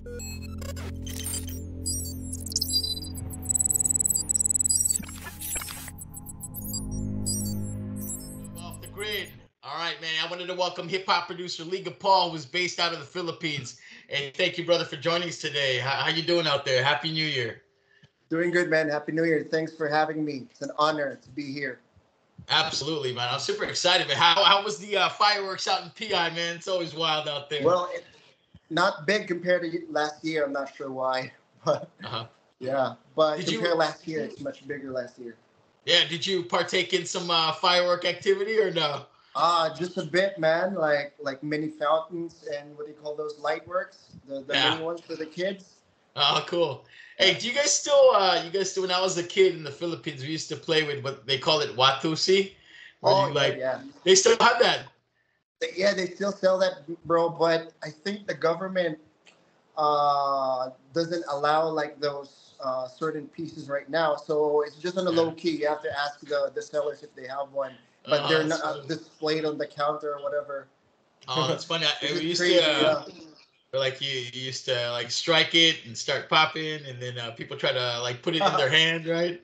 Off the grid. All right, man. I wanted to welcome hip hop producer Liga Paul, who's based out of the Philippines. And thank you, brother, for joining us today. How you doing out there? Happy New Year. Doing good, man. Happy New Year. Thanks for having me. It's an honor to be here. Absolutely, man. I'm super excited. Man, how was the fireworks out in PI, man? It's always wild out there. Well, not big compared to last year. I'm not sure why, but Uh-huh. yeah. But Did compared you? last year, it's much bigger last year. Yeah. Did you partake in some firework activity or no? Just a bit, man. Like mini fountains and what do you call those light works? The Yeah. mini ones for the kids. Oh, cool. Hey, Yeah. do you guys still? You guys still? When I was a kid in the Philippines, we used to play with what they call it watusi, where Oh you yeah, like. yeah. They still have that. Yeah, they still sell that, bro. But I think the government doesn't allow like those certain pieces right now. So it's just on the Yeah. low key. You have to ask the sellers if they have one, but they're That's not funny. displayed on the counter or whatever. Oh, that's funny. Which We is used to, crazy. Yeah. like you used to like strike it and start popping, and then people try to like put it in their hand, right?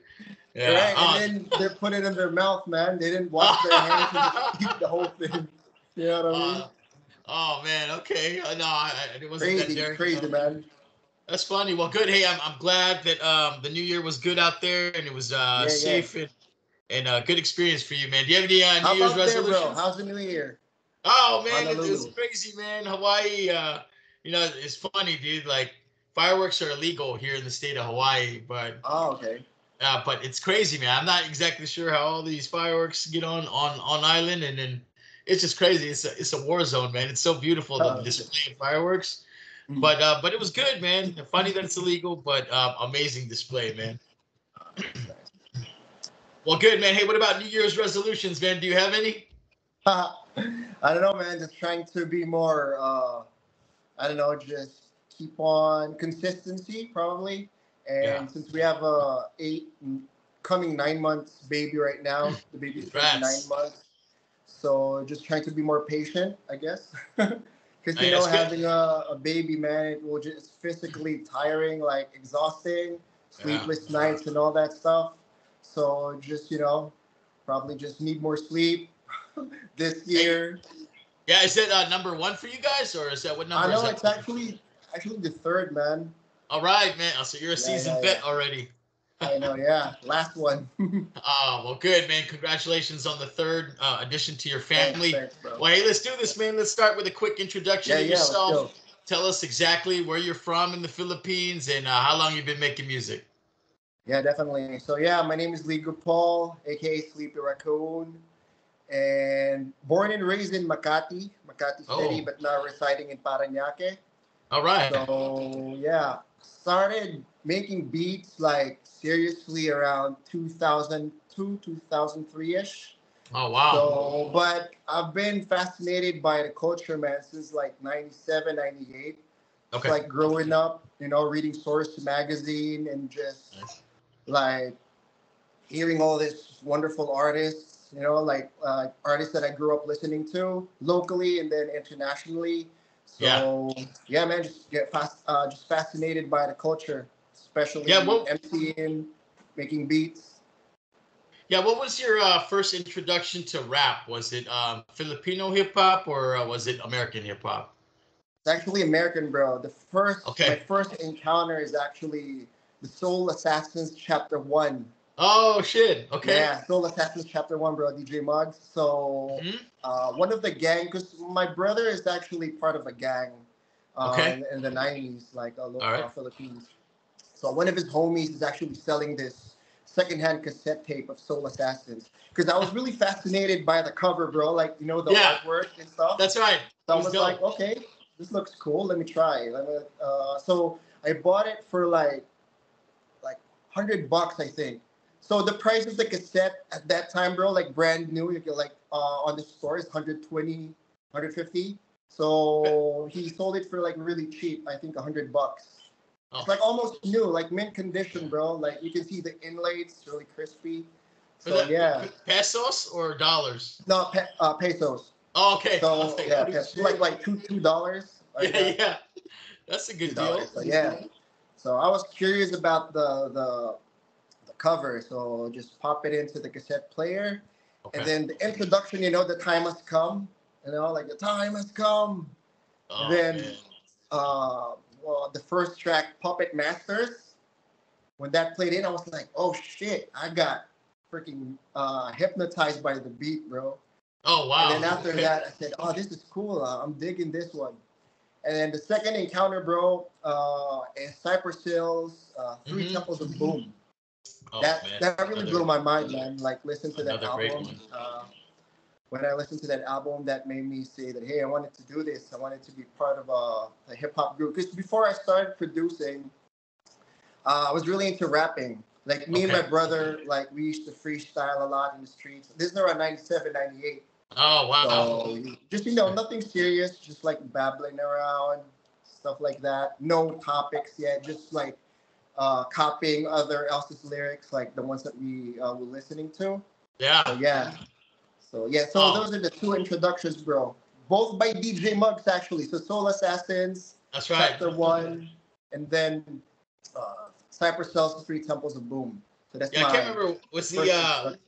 Yeah. Right, and then they put it in their mouth, man. They didn't wash their hands and just eat the whole thing. You know what I mean? uh, oh man. Okay. No, it wasn't that Crazy, daring. crazy, man. That's funny. Well, good. Hey, I'm glad that the new year was good out there and it was Yeah, yeah. safe and good experience for you, man. Do you have any New How Year's about there, bro? resolutions? How's the new year? Oh man, it's Honolulu. crazy, man. Hawaii, it's funny, dude. Like fireworks are illegal here in the state of Hawaii, Oh, okay. but it's crazy, man. I'm not exactly sure how all these fireworks get on island, and then it's just crazy. It's a war zone, man. It's so beautiful the Oh, okay. display of fireworks, Mm. but it was good, man. Funny that it's illegal, but amazing display, man. Nice, nice. Well, good, man. Hey, what about New Year's resolutions, man? Do you have any? I don't know, man. Just trying to be more. I don't know. Just keep on consistency, probably. Yeah, And since we have a coming 9 months baby right now, the baby's turning nine congrats. months. So just trying to be more patient, I guess. Because Hey, that's good. having a baby, man, it will just physically tiring, like exhausting, Yeah, sleepless nights, and all that stuff. So just probably just need more sleep this hey, year. yeah. Is that number one for you guys, or is that what I number is know that it's for you? actually the third, man. All right, man. So you're a Yeah, seasoned yeah, yeah. vet already. I know, yeah. Last one. Oh, well, good, man. Congratulations on the third addition to your Thanks, family. thanks, bro. Well, hey, let's do this, man. Let's start with a quick introduction Yeah, of yeah. Let's yourself. go. Tell us exactly where you're from in the Philippines and how long you've been making music. Yeah, definitely. So yeah, my name is Ligo Paul, aka Sleepy Raccoon, and born and raised in Makati City, Oh, but now residing in Parañaque. all right. So yeah, started making beats like seriously around 2002, 2003 ish. Oh, wow. So, but I've been fascinated by the culture, man, since like 97, 98. Just Okay. like growing up, reading Source magazine and just Nice. like hearing all these wonderful artists, like artists that I grew up listening to locally and then internationally. Yeah. So yeah, man, just fascinated by the culture, Yeah. especially Well, MCing, making beats. yeah. What was your first introduction to rap? Was it Filipino hip hop or was it American hip hop? It's actually American, bro. My Okay. first encounter is actually the Soul Assassins Chapter One. Oh, shit. Okay. Yeah, Soul Assassins Chapter One, bro. DJ Muggs. So, Hmm. one of the gang, because my brother is actually part of a gang, Okay. in the '90s, like All right. Philippines. So one of his homies is actually selling this secondhand cassette tape of Soul Assassins. Because I was really fascinated by the cover, bro. Like the Yeah, artwork and stuff. that's right. So It I was was like, dope. okay, this looks cool. Let me try. So I bought it for like $100, I think. So the price of the cassette at that time, bro, like brand new, you get like on the store is 120, 150. So he sold it for like really cheap. I think $100. It's Oh, like almost new, like mint condition, yeah. bro. Like you can see the inlays, it's really crispy. Was So that yeah, pesos or dollars? no pesos. Oh, okay. I was So like, yeah, holy pesos. Like shit. $2 like Yeah, that. yeah. That's a good $2. deal. So yeah. So I was curious about the cover, so just pop it into the cassette player, and Okay. then the introduction. The time has come. Like the time has come, and Oh then man. the first track, Puppet Masters. When that played in, I was like, oh shit, I got freaking hypnotized by the beat, bro. Oh And then wow. after Okay. that, I said, oh, this is cool. I'm digging this one. And then the second encounter, bro, is Cypress Hill's Three Mm-hmm. Temples of Boom. Oh That man. that really blew Another my mind, man. Like, listen to that another great album. one. When I listened to that album, that made me say that, hey, I wanted to do this. I wanted to be part of a hip hop group. Because before I started producing, I was really into rapping. Like, me and Okay. my brother, like, we used to freestyle a lot in the streets. This is around 97, 98. Oh wow. So just nothing serious, just like babbling around, stuff like that. No topics yet, just like copying other else's lyrics, like the ones that we were listening to. So Yeah. yeah, so Oh, those are the two introductions, bro. Both by DJ Muggs, actually. So Soul Assassins, that's right. Chapter One, and then Cypress Hill's Three Temples of Boom. So that's Yeah, I can't my remember. Was the first introduction.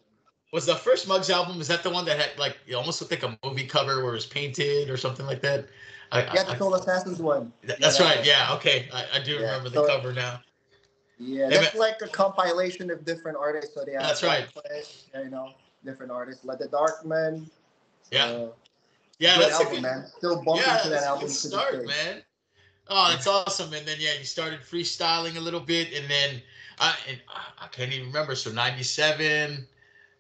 was the first Muggs album? Was that the one that had like it almost looked like a movie cover where it was painted or something like that? Yeah, the Soul Assassins one. Yeah, That's that right. one. Yeah. Okay. I do Yeah. remember the So cover now. yeah, Hey, man, that's like a compilation of different artists. So they have that's right. Wyclef, different artists like the Darkman. Yeah. So it's a Yeah. good That's a album, good. man. Still bumping Yeah, to that that's a good album to this start, day. man. Oh, Yeah, that's awesome. And then yeah, you started freestyling a little bit, and then I can't even remember. So 97.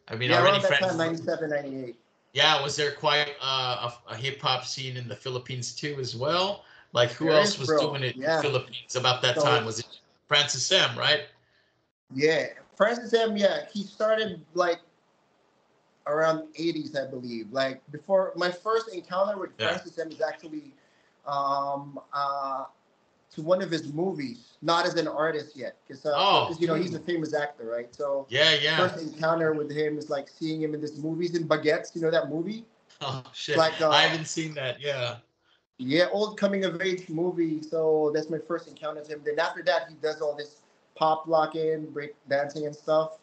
I mean, yeah, already around that friend. time, 97, 98. Yeah, was there quite a hip hop scene in the Philippines too as well? Like who There is, else was bro. doing it in the Yeah. Philippines about that time? So Was it Francis M, right? yeah, Francis M. Yeah, he started like around 80s, I believe. Like before, my first encounter with Yeah. Francis M. is actually um, uh, to one of his movies, not as an artist yet, because Oh, he's a famous actor, right? So yeah, yeah. first encounter with him is like seeing him in this movies in Baguettes. You know that movie? Oh It's shit. like I haven't seen that. Yeah. yeah, old coming of age movie. So that's my first encounter with him. Then after that, he does all this pop locking, break dancing and stuff.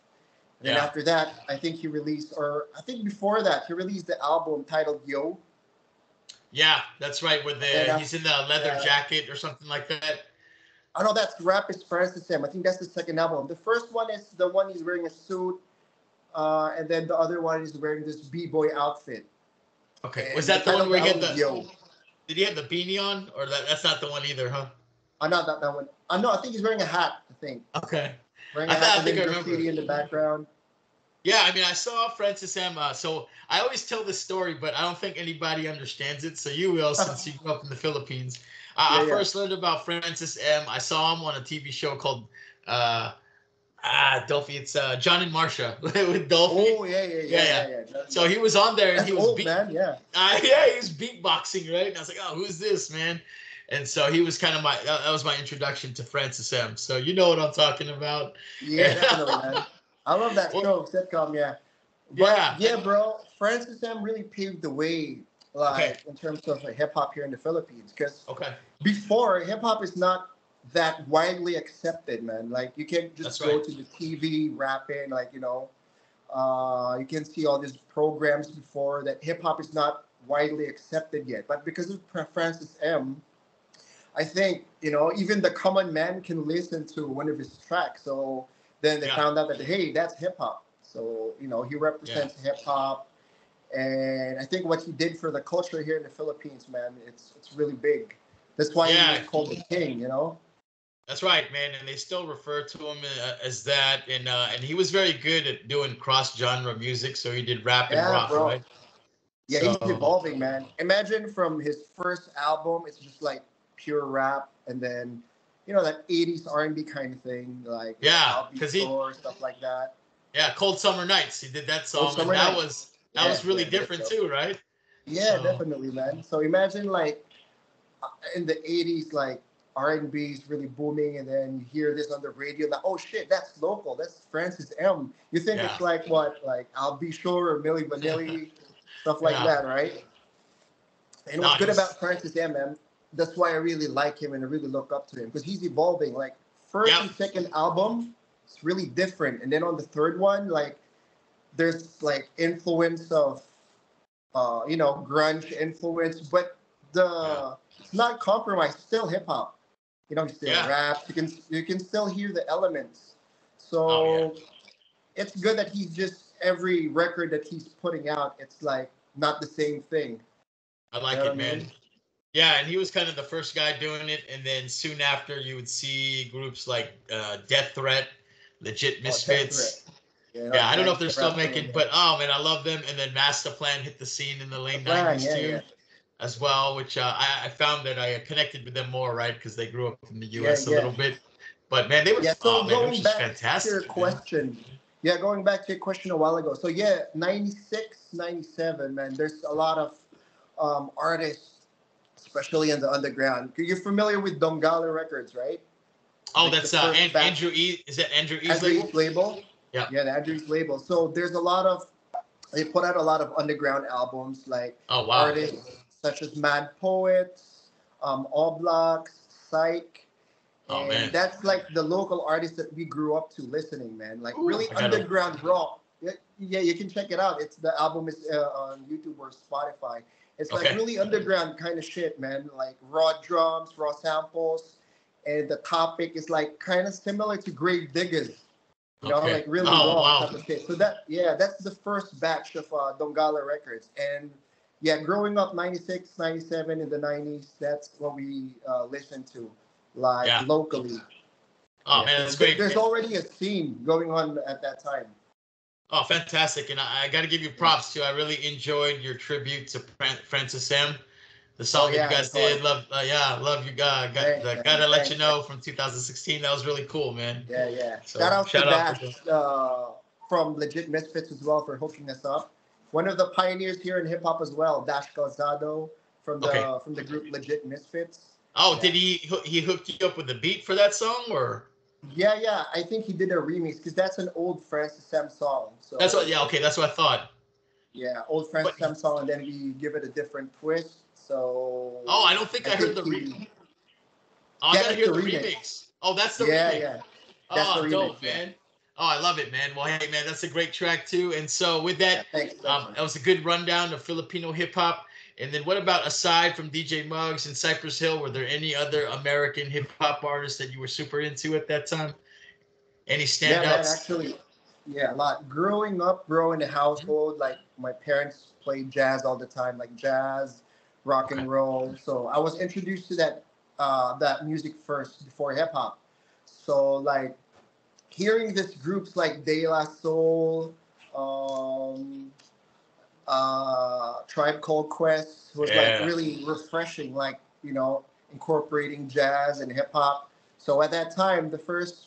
And then Yeah. after that, I think he released, or I think before that, he released the album titled Yo. Yeah, that's right. With And then the he's in the leather yeah, jacket or something like that. I know that's Rap is Francis Sam. I think that's the second album. The first one is the one he's wearing a suit, and then the other one is wearing this b-boy outfit. Okay. Was And the that the title one of where the he had album is the Yo. did he have the beanie on? Or that's not the one either, huh? Not that one. No, I think he's wearing a hat. I think Okay. wearing a hat, I and think then I remember. graffiti in the background. Yeah, I mean, I saw Francis M. So I always tell this story, but I don't think anybody understands it. So you will, since you grew up in the Philippines. Yeah, I yeah. first learned about Francis M. I saw him on a TV show called uh, Dolphy. It's John and Marsha with Dolphy. Oh, yeah, yeah, Yeah, yeah, yeah. yeah, yeah. That's So he was on there and that's he was old, man. Yeah. yeah, he was beatboxing, right? And I was like, oh, who's this, man? And so he was kind of that was my introduction to Francis M. So you know what I'm talking about. Yeah, definitely, man. I love that Well, show, sitcom, yeah. But yeah, yeah, bro, Francis M really paved the way, okay, like in terms of hip hop here in the Philippines. Because okay, before, hip hop is not that widely accepted, man. Like you can that's just right. go to the TV rapping, like you can see all these programs before that. Hip hop is not widely accepted yet, but because of Francis M, I think even the common man can listen to one of his tracks. So then they Yeah, found out that hey, that's hip hop. So he yeah, represents hip hop, and I think what he did for the culture here in the Philippines, man, it's really big. That's why he was yeah. called the king. That's right, man. And they still refer to him as that. And he was very good at doing cross genre music. So he did rap and Yeah, rock, bro. right? Yeah, he's So evolving, man. Imagine from his first album, it's just like pure rap, and then that '80s R&B kind of thing, like yeah, I'll Be because Sure, stuff like that. yeah, Cold Summer Nights. He did that Oh, song, and Summer Nights. that Yeah, was really yeah, that's different dope. too, right? Yeah, So definitely, man. So imagine like in the '80s, like R&B is really booming, and then you hear this on the radio, like, oh shit, that's local. That's Francis M. You think yeah, it's like what, like I'll Be Sure or Milli Vanilli, stuff like yeah. that, right? And No, what's good he's about Francis M, man? that's why I really like him and I really look up to him because he's evolving. Like first Yep. and second album, it's really different, and then on the third one, like there's like influence of grunge influence, but Yeah. the it's not compromised. Still hip hop. He still Yeah. raps. You can still hear the elements. Oh yeah. So it's good that he's just every record that he's putting out, it's like not the same thing. I You like know it, what I man. mean? Yeah, and he was kind of the first guy doing it, and then soon after you would see groups like Death Threat, Legit Oh, Death Threat. Misfits. Yeah, Yeah, I don't know if they're gangster still rap making, thing. but oh man, I love them. And then Master Plan hit the scene in the The late plan, '90s yeah, too, yeah, as well. Which I found that I connected with them more, right? Because they grew up in the yeah, U.S. a yeah. little bit. But man, they were Yeah, oh so man, it was going just back to your fantastic, man. question, yeah, going back to your question a while ago. So yeah, 96, 97, man, there's a lot of artists, especially in the underground. You're familiar with Dongala Records, right? Oh, The that's first batch, Andrew E. Is that Andrew E's Andrew label? East label. Yeah. Yeah, the Andrew East label. So there's a lot of, they put out a lot of underground albums, like Oh wow. artists such as Mad Poets, Oblaks, Psych, Oh and man. that's like the local artists that we grew up to listening, man. Like Ooh, really I gotta. underground rock. Yeah, yeah, you can check it out. It's the album is on YouTube or Spotify. It's like Okay. really underground kind of shit, man. Like raw drums, raw samples, and the topic is like kind of similar to Grave Diggers. Okay. Like really Oh raw wow. type of shit. So that's the first batch of Dongala Records. And yeah, growing up 96, 97 in the 90s, that's what we listened to, like Yeah. locally. Oh Yeah, man, so that's great. there's already a scene going on at that time. Oh, fantastic! And I got to give you Yeah. props too. I really enjoyed your tribute to Francis M. The Oh song that you yeah, guys that's hard. did, love, yeah, love you, God. Thanks, man. Gotta let you Thanks, man. know from 2016. That was really cool, man. Yeah, yeah. Shout So out to shout out for Dash from Legit Misfits as well for hooking us up. One of the pioneers here in hip hop as well, Dash Calzado okay. from the group Legit Misfits. Oh, Yeah. did he hooked you up with the beat for that song, or Yeah, yeah. I think he did a remix because that's an old Francis Sam song. that's what? So Yeah, okay, that's what I thought. yeah, old Francis But Sam song, and then we give it a different twist. oh, So I don't think I I heard think the he Oh, I yeah, gotta that's hear the the remix. remix. Oh, that's the Yeah, remix. yeah, that's the Oh, remix. dope, Yeah, man. Oh, I love it, man. Well, hey, man, that's a great track too. And so with yeah. that, Thanks, thanks, man. that was a good rundown of Filipino hip hop. And then what about aside from DJ Muggs and Cypress Hill, were there any other American hip hop artists that you were super into at that time? Any Yeah, man. standouts? Actually, yeah, a lot. Growing up, growing in a Mhm. household, like my parents played jazz all the time, like jazz, rock Okay. and roll. So I was introduced to that music first before hip hop. So like hearing this groups like De La Soul, um, Tribe Called Quest was like Yeah. really refreshing, like incorporating jazz and hip hop. So at that time,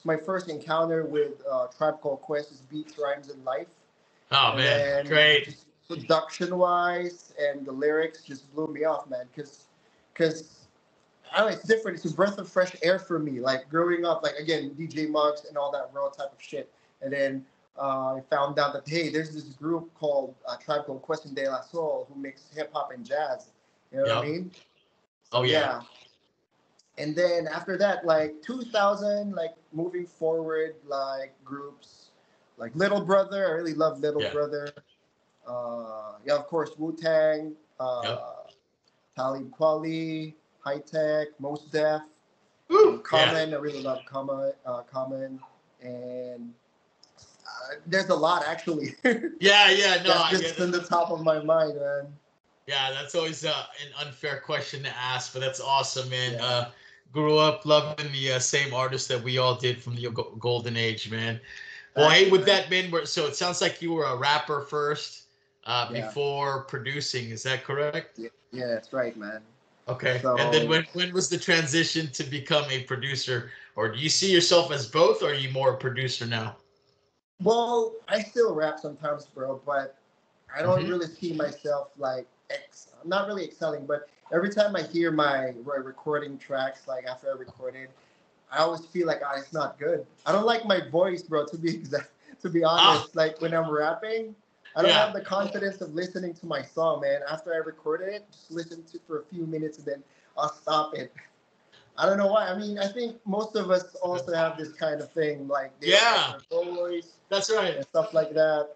my first encounter with Tribe Called Quest is Beats, Rhymes, and Life, Oh and man, then great. just production wise and the lyrics just blew me off, man, because I don't know, it's different. It's a breath of fresh air for me. Like growing up, like again, DJ Muggs and all that raw type of shit. And then I found out that hey, there's this group called Tribe Called Quest and De La Soul who makes hip hop and jazz. You know what I Yep. mean? Oh So yeah. yeah. And then after that, like 2000, like moving forward, like groups like Little Brother. I really love Little Yeah. Brother. Yeah, of course, Wu Tang, Yep. Talib Kweli, High Tech, Most Def. Woo. Yeah. Common. I really love Common, and there's a lot actually. Yeah. Yeah. No. That's Yeah. just in the top of my mind, man. Yeah, that's always an unfair question to ask, but that's awesome, man. Yeah, Grew up loving the same artists that we all did from the golden age, man. Well, thank hey, you, with man. that, man, so it sounds like you were a rapper first Yeah, before producing. Is that correct? yeah, yeah, that's right, man. Okay. And then So, when was the transition to become a producer, or do you see yourself as both, or are you more a producer now? well, I still rap sometimes, bro, but I don't Hmm. really see myself like I'm not really excelling, but every time I hear my recording tracks, like after I recorded, I always feel like it's not good. I don't like my voice, bro. To be exact, to be Ah, honest, like when I'm rapping, I don't yeah. have the confidence of listening to my song, man. After I recorded it, just listen to for a few minutes, and then I'll stop it. I don't know why. I mean, I think most of us also have this kind of thing, like they don't like Yeah, their voice that's right. and stuff like that.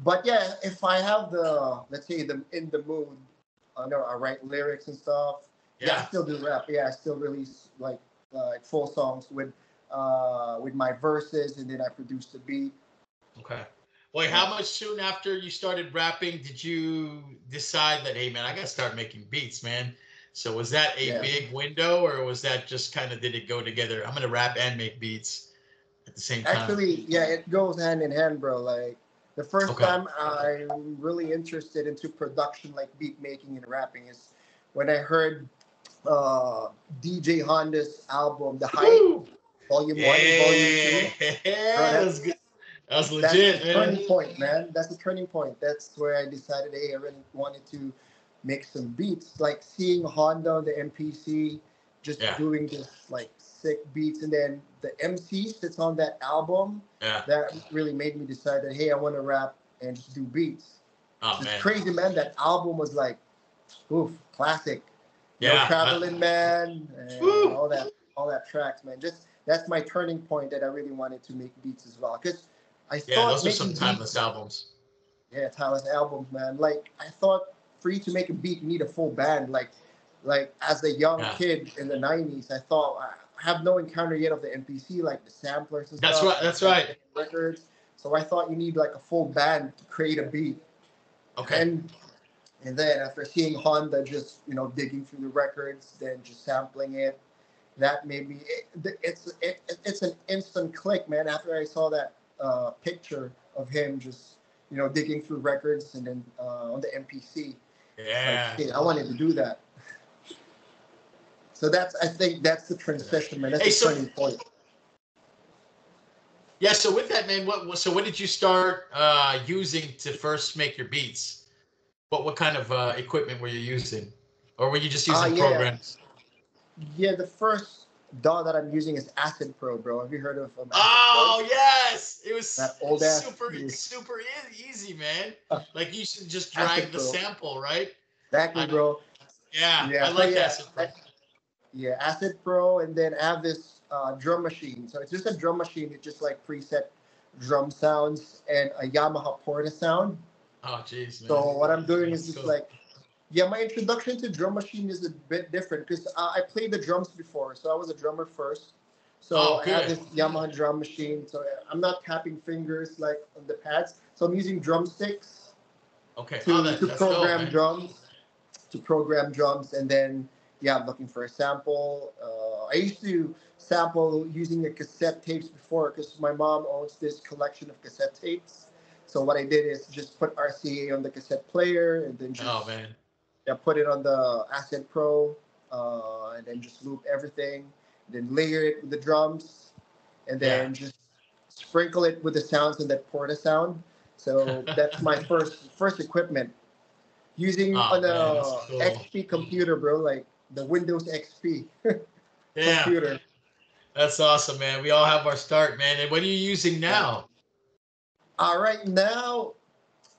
But yeah, if I have the, let's say, the in the mood, I know I write lyrics and stuff. Yeah, I Yeah. still do rap. Yeah, I still release like full songs with my verses, and then I produce the beat. Okay. Wait, Yeah. how much soon after you started rapping did you decide that, hey man, I gotta start making beats, man? So was that a Yeah. big window, or was that just kind of did it go together? I'm gonna rap and make beats at the same time. Actually, yeah, it goes hand in hand, bro. Like the first Okay. time I'm really interested into production, like beat making and rapping, is when I heard DJ Honda's album, The Hype, Woo! Volume One and Volume Yeah, Two. Bro, that was good. That was that's the legit, man. turning point, man. That's the turning point. That's where I decided, hey, I really wanted to make some beats. Like seeing Honda on the MPC, just Yeah, doing this like sick beats, and then the MCs that's on that album, yeah. that really made me decide that, hey, I want to rap and just do beats. Oh It's man. crazy, man. That album was like, oof, classic. No Yeah. traveling man and Woo! all that tracks, man. Just that's my turning point that I really wanted to make beats as well. Cause I Yeah, thought those are some making timeless beats, albums. yeah, Tyler's albums, man. Like I thought for you to make a beat, you need a full band. Like as a young Yeah, kid in the '90s, I thought I have no encounter yet of the MPC, like the samplers and that's stuff, right. and That's right. sampling records. So I thought you need like a full band to create a beat. Okay. And and then after seeing Honda just digging through the records, then just sampling it, that made me. It's an instant click, man. After I saw that picture of him just digging through records and then on the MPC, it's like Yeah. shit. I wanted to do that. So that's I think that's the transition, man. That's Hey, the so turning point. yeah, so with that, man, what did you start using to first make your beats? What kind of equipment were you using, or were you just using Yeah, programs? yeah. The first DAW that I'm using is Acid Pro, bro. Have you heard of Acid Pro? Oh yes, it That was old ass super easy, man. Like you should just Acid drag the Pro. sample, right? Exactly, I bro. Yeah, Yeah. I So like yeah, Acid Pro. yeah, Acid Pro, and then I have this drum machine. So it's just a drum machine. It's just like preset drum sounds and a Yamaha Porta sound. Oh jeez, man, So what I'm doing is that's just cool. like, yeah, my introduction to drum machine is a bit different because I played the drums before. So I was a drummer first. So Oh I have good. this Yamaha drum machine. So I'm not tapping fingers like on the pads. So I'm using drumsticks Okay. Oh, to that's dope, program man. drums, and then yeah, I'm looking for a sample. I used to sample using the cassette tapes before because my mom owns this collection of cassette tapes. So what I did is just put RCA on the cassette player and then Oh just man. yeah, put it on the Ascent Pro, and then just loop everything, then layer it with the drums, and Yeah. then just sprinkle it with the sounds in that Porta sound. So that's my first equipment using Oh on man, that's a cool. XP computer, bro, like the Windows XP Yeah, computer. that's awesome, man. We all have our start, man. And what are you using Yeah. now? Right now,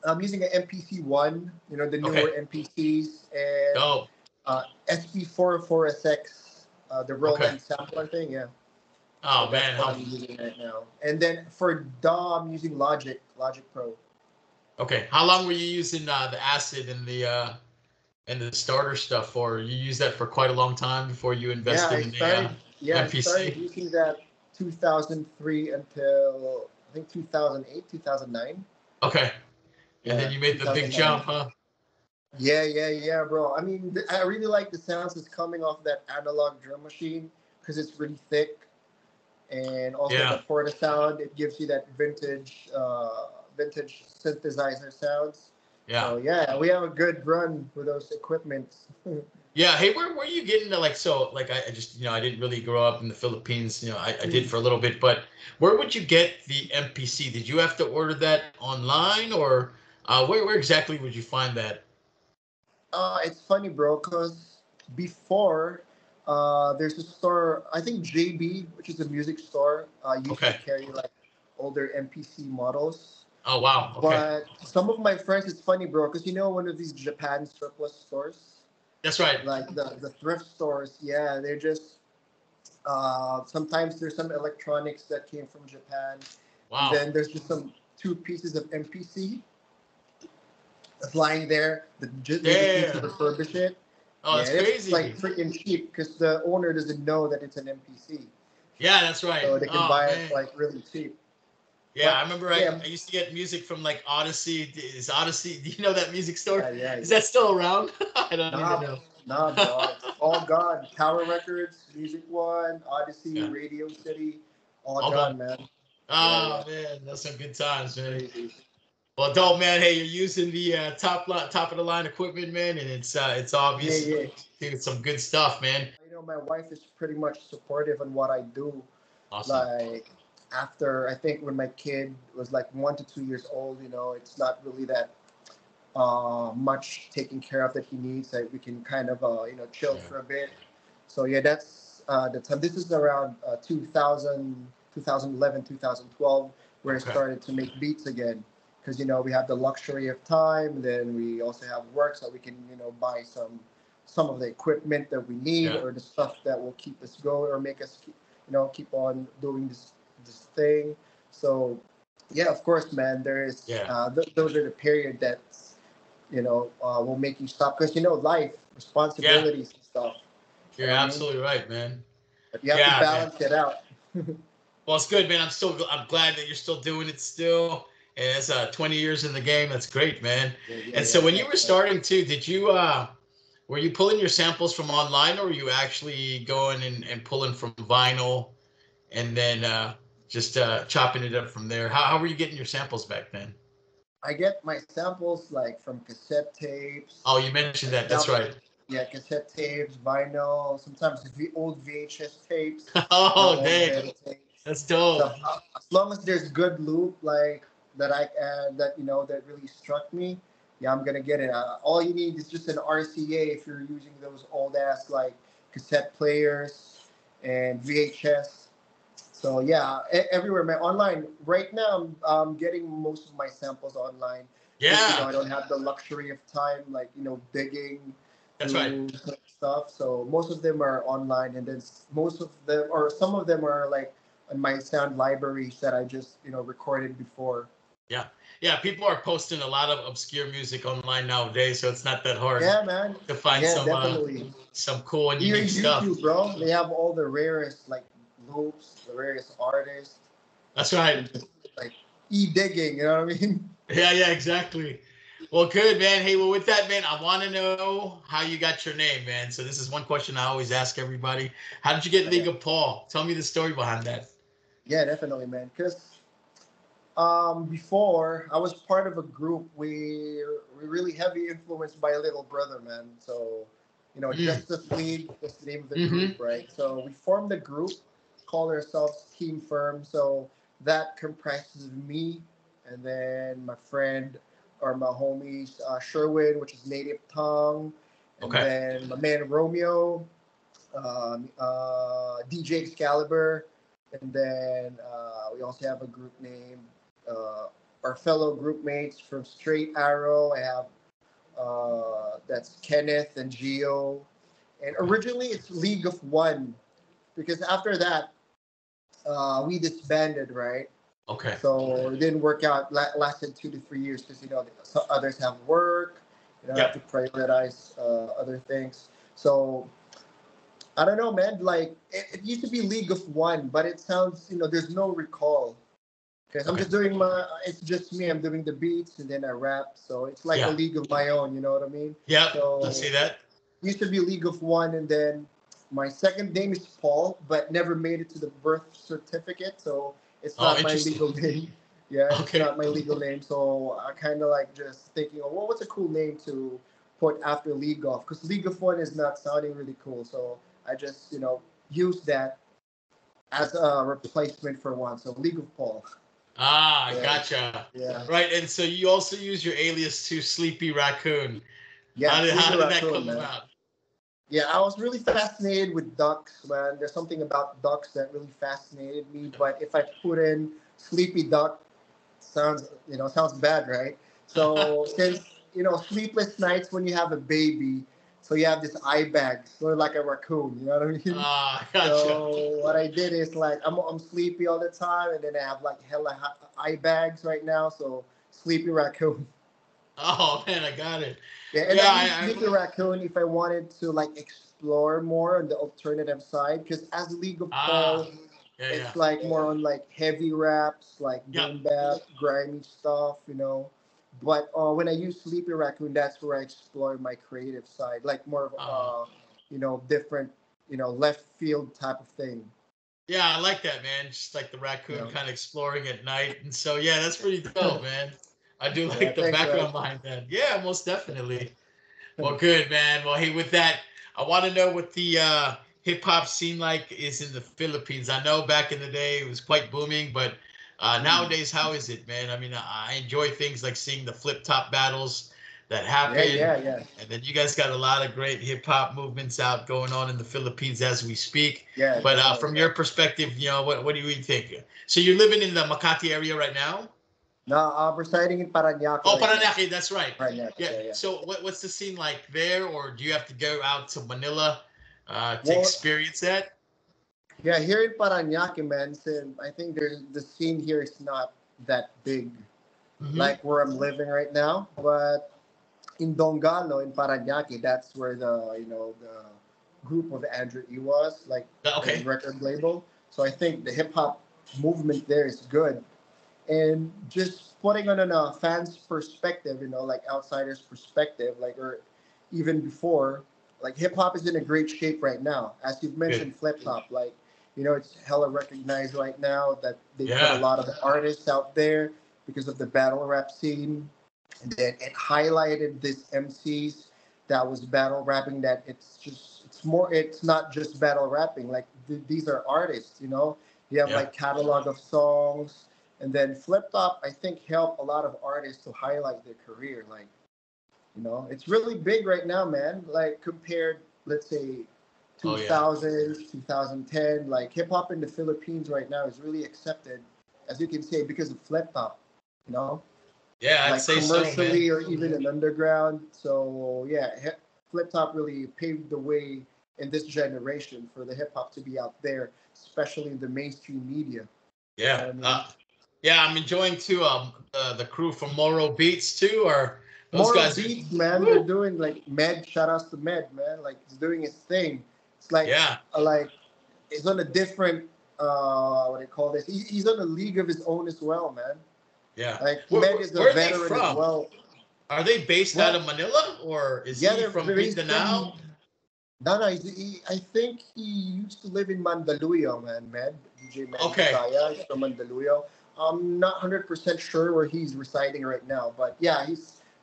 I'm using an MPC one, the newer Okay. MPCs, and Dope. SP404SX, the Okay. Roland sampler thing. Yeah. So Oh that's man, what how I'm using right now. And then for DAW, I'm using Logic Pro. okay. How long were you using the acid and the starter stuff for? You used that for quite a long time before you invested in the I started MPC. using that 2003 until I think 2008, 2009. Okay. And then Yeah, you made the big 2009. jump, huh? Yeah, bro. I mean, I really like the sounds that's coming off that analog drum machine because it's really thick, and also the Yeah. Porta sound. It gives you that vintage synthesizer sounds. Yeah. So yeah, we have a good run with those equipments. Yeah. Hey, where are you getting the like so like I just I didn't really grow up in the Philippines. I did for a little bit, but where would you get the MPC? Did you have to order that online or where exactly would you find that? It's funny, bro, because before there's a store, I think JB, which is a music store, used to Okay. carry like older MPC models. Oh wow. Okay. But some of my friends, it's funny, bro, because one of these Japan surplus stores. That's right. like the thrift stores. Yeah, they're just sometimes there's some electronics that came from Japan, and Wow. then there's just some two pieces of MPC that's lying there that they just need to Damn. refurbish it. Oh, Yeah, that's it's like crazy. freaking cheap because the owner doesn't know that it's an MPC, Yeah, that's right. so they can Oh buy it man. like really cheap. Yeah, I But remember yeah, I used to get music from like Odyssey. Is Odyssey, do you know that music store? yeah, yeah, Is yeah. that still around? I don't even Nah, know. nah, bro. It's all gone. Tower Records, Music One, Odyssey, Yeah, Radio City, all all gone. gone, man. Yeah, Oh yeah. man, that's some good times, man. Crazy. Well, dope, man. Hey, you're using the top of the line equipment, man, and it's Yeah, obvious yeah. it's some good stuff, man. My wife is pretty much supportive on what I do. Awesome. Like, after I think when my kid was like 1 to 2 years old, it's not really that much taking care of that he needs. That we can kind of chill Yeah. for a bit. So yeah, that's the time. This is around 2000, 2011, 2012, where I Okay. started to make beats again. Because we have the luxury of time. Then we also have work, so we can buy some of the equipment that we need, Yeah. or the stuff that will keep us going or make us keep on doing this thing. So yeah, of course, man. There is Yeah. those are the period that will make you stop because life, Yeah. responsibilities and stuff. You You're know what I mean? absolutely right, man. But you have to Yeah, man. balance it out. Well, it's good, man. I'm glad that you're still doing it still. And it's 20 years in the game. That's great, man. Yeah, yeah, And yeah, so when you were definitely. starting too, did you were you pulling your samples from online or were you actually going and pulling from vinyl and then just chopping it up from there? How were you getting your samples back then? I get my samples like from cassette tapes, Oh, you mentioned like that. That's down, right. yeah, cassette tapes, vinyl, sometimes old VHS tapes, Oh, old dang. beta tapes. That's So dope. as long as there's good loop like that really struck me, yeah, I'm gonna get it. All you need is just an RCA if you're using those old ass like cassette players and VHS. So yeah, everywhere, man. Online right now, I'm getting most of my samples online because Yeah, I don't have the luxury of time, like digging that's right. through stuff. So most of them are online, and then most of them, or some of them, are like on my sound libraries that I just recorded before. Yeah. Yeah, people are posting a lot of obscure music online nowadays, so it's not that hard Yeah, man. to find Yeah, definitely. some cool and Even unique stuff. YouTube, bro. They have all the rarest like loops, the rarest artists. That's You right. can just like digging. You know what I mean? Yeah, yeah, exactly. Well, good, man. Hey, well, with that, man, I want to know how you got your name, man. So this is one question I always ask everybody. How did you get Yeah. League of Paul? Tell me the story behind that. Yeah, definitely, man. Because before I was part of a group, we really heavy influenced by Little Brother, man. So, Mm. Justice League is the name of the group, Mm-hmm. right? So we formed a group, called ourselves Team Firm. So that comprises of me, and then my friend or my homies, Sherwin, which is native tongue, and Okay. then my man Romeo, DJ Excalibur, and then we also have a group named our fellow group mates from Straight Arrow. I have that's Kenneth and Gio, and originally it's League of One because after that we disbanded, right? Okay. So it didn't work out. Lasted 2 to 3 years because some others have work. Have to Yep. prioritize other things. So I don't know, man. Like it used to be League of One, but it sounds, there's no recall. Because I'm Okay. just doing it's just me. I'm doing the beats and then I rap. So it's like a Yeah. league of my own. You know what I mean? Yep. I So see that. used to be League of One, and then my second name is Paul, but never made it to the birth certificate. So it's Oh, not my interesting. legal name. Yeah, it's Okay. not my legal name. So I kind of like just thinking, well, what's a cool name to put after League of? Because League of One is not sounding really cool. So I just, use that as a replacement for one. So League of Paul. Ah, Yeah, gotcha. yeah, Right, and so you also use your alias to Sleepy Raccoon. yeah. How Sleepy did that Raccoon, come man. about? Yeah, I was really fascinated with ducks, man. There's something about ducks that really fascinated me. But if I put in Sleepy Duck, sounds bad, right? So since sleepless nights when you have a baby, So you have this eye bag, sort of like a raccoon. You know what I mean? Ah, gotcha. So what I did is like I'm sleepy all the time, and then I have like hella eye bags right now. So sleepy raccoon. Oh man, I got it. Yeah, and Yeah, I use sleepy raccoon if I wanted to like explore more on the alternative side. Because as League of ah, Paul, yeah, yeah, it's like more on like heavy raps, like yep. boom bap, grimy stuff, you know. But when I use Sleepy Raccoon, that's where I explore my creative side, like more of Uh, different, left field type of thing. yeah, I like that, man. Just like the You raccoon know. kind of exploring at night, and so yeah, that's pretty dope, man. I do Yeah, like the thanks, man. background behind that. Yeah, most definitely. Well, good, man. Well, hey, with that, I want to know what the hip hop scene like is in the Philippines. I know back in the day it was quite booming, but Mm. nowadays, how is it, man? I mean, I enjoy things like seeing the flip top battles that Yeah, happen. yeah, yeah, And then you guys got a lot of great hip hop movements out going on in the Philippines as we speak. yeah, But definitely, from man. your perspective, what do you think? So you're living in the Makati area right now? Now, residing in Parañaque Oh, right now. Paranaque, that's right. Parañaque, Yeah. yeah, yeah. So what's the scene like there, or do you have to go out to Manila to Well, experience that? yeah, here in Parañaque, man, since I think there's the scene here is not that big, Hmm. like where I'm living right now, but in Dongalo in Parañaque, that's where the group of Andrew E was, like the Okay. record label. So I think the hip hop movement there is good. And just putting on a fan's perspective, like outsiders' perspective, like or even before, like hip hop is in a great shape right now. As you've Good. mentioned, flip top, like it's hella recognized right now that they put a Yeah. lot of artists out there because of the battle rap scene, and then it highlighted this MCs that was battle rapping. That it's not just battle rapping. Like these are artists, You have Yeah. like catalog of songs, and then Flip Top, I think, helped a lot of artists to highlight their career. Like, it's really big right now, man. Like compared, let's say, Oh yeah. 2000s, 2010, like hip hop in the Philippines right now is really accepted, as you can say, because of Flip Top, you know, Yeah, I'd like say so, man. commercially or even in underground. So yeah, Flip Top really paved the way in this generation for the hip hop to be out there, especially in the mainstream media. You know Yeah. what I mean? Yeah, I'm enjoying too. The crew from Moro Beats too. Are those Moral guys are? Beats, man, they're Woo! doing like Med. Shout outs to Med, man. Like he's doing his thing. It's like he's on a different what do you call this? He's on a league of his own as well, man. Yeah. Like Where, Med where is a where are they veteran as from? well. Are they based out Well, of Manila, or is yeah, he they're from based from. Mindanao? No, no, I think he used to live in Mandaluyong, man. Med DJ Med Okay. Bisaya, he's from Mandaluyong. I'm not 100% sure where he's residing right now, but yeah,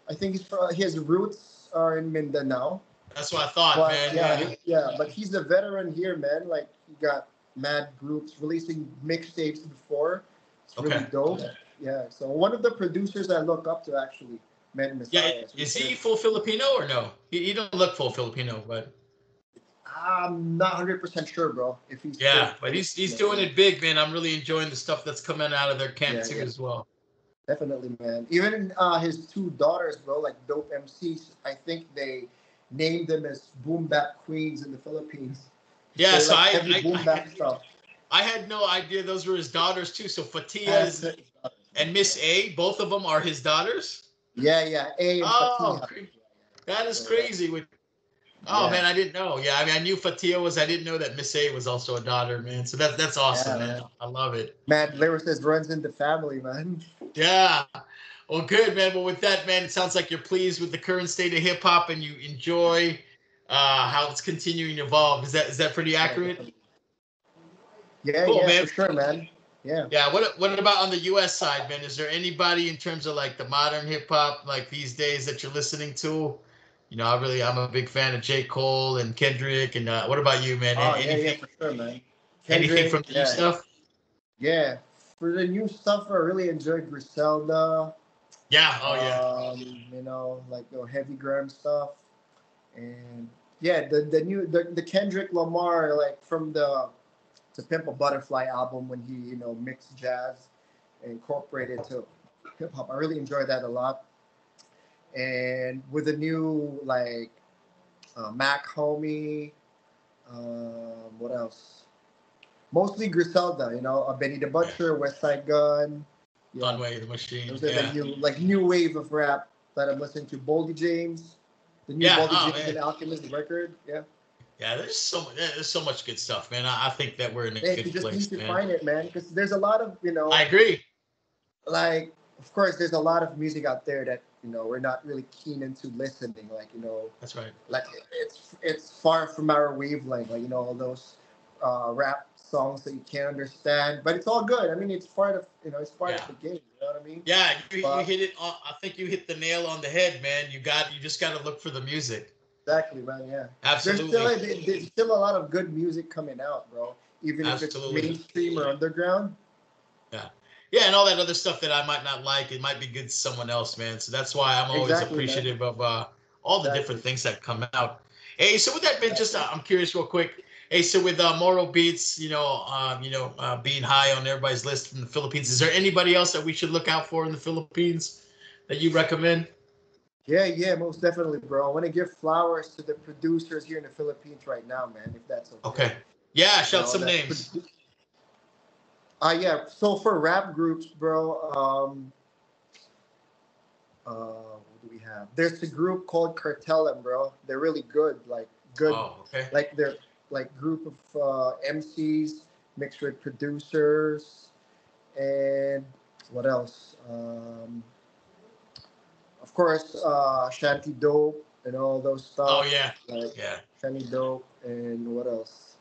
I think his roots are in Mindanao. That's what I thought, But man. yeah, Yeah. but he's a veteran here, man. Like he got mad groups releasing mixtapes before. It's really Okay. dope. Yeah. So one of the producers I look up to actually, Man Yeah. Messiah. Is Is really, he full Filipino or no? He don't look full Filipino, but I'm not 100% sure, bro. If he's full yeah, but he's Filipino. doing it big, man. I'm really enjoying the stuff that's coming out of their camp Yeah, too yeah, as well. definitely, man. Even his two daughters, bro, like dope MCs. I think they named them as boom bap queens in the Philippines. Yeah, They so like heavy boom bap stuff. I had no idea those were his daughters too. So Fatia That's is it. and Miss A, both of them are his daughters. Yeah, yeah. A and Oh, Fatiha. that is So that, crazy. With oh yeah, man, I didn't know. Yeah, I mean I knew Fatia was. I didn't know that Miss A was also a daughter, man. So that's awesome, yeah, man. man. I love it. Mad lyricist runs in the family, man. Yeah. Well, good, man. Well, with that, man, it sounds like you're pleased with the current state of hip hop and you enjoy how it's continuing to evolve. Is that pretty Yeah, accurate? definitely. Yeah, Cool, yeah, man. for sure, man. Yeah. Yeah. What about on the U.S. side, man? Is there anybody in terms of like the modern hip hop like these days that you're listening to? I'm a big fan of J. Cole and Kendrick. And what about you, man? Oh, yeah, yeah, Anything for sure, man. anything Kendrick, from the new yeah, stuff? yeah. For the new stuff, I really enjoyed Griselda. Yeah. Oh yeah. Like the heavy gram stuff, and yeah, the Kendrick Lamar, like from the To Pimp a Butterfly album when he mixed jazz and incorporated to hip hop. I really enjoyed that a lot. And with the new like Mac Homie. What else? Mostly Griselda, Benny the Yeah. Butcher, West Side Gun. Yeah, Conway the Machine. those are the Yeah. new wave of rap that I'm listening to. Boldy James, the new Yeah. Boldy Oh James man. and Alchemist record. Yeah, Yeah. There's so much good stuff, man. I think that we're in a hey, you good just need place, to man. find it, man, because there's a lot of I agree. like, of course, there's a lot of music out there that we're not really keen into listening. Like That's right. like it's far from our wavelength. Like all those rap songs that you can't understand, but it's all good. I mean, it's part of it's part Yeah. of the game. You know what I mean? Yeah. You But hit it. I think you hit the nail on the head, man. You just got to look for the music. exactly, man. Yeah, Absolutely. there's still a lot of good music coming out, bro. Even if it's Absolutely. mainstream or underground. Yeah. Yeah, and all that other stuff that I might not like, it might be good to someone else, man. So that's why I'm always Exactly, man. appreciative of all the different Exactly. things that come out. Hey, so with that been just, Exactly. I'm curious, real quick. Hey, so with Moro Beats, being high on everybody's list from the Philippines, is there anybody else that we should look out for in the Philippines that you recommend? Yeah, yeah, most definitely, bro. I want to give flowers to the producers here in the Philippines right now, man. If that's okay. Okay. Yeah, You shout know some that. names. Yeah. So for rap groups, bro, what do we have? There's a group called Cartellum, bro. They're really good, like good, Oh, okay. like they're like group of MCs mixed with producers and what else? Of course, Shanty Dope and all those Oh, stuff. yeah. Like Yeah. Shanty Dope and what else?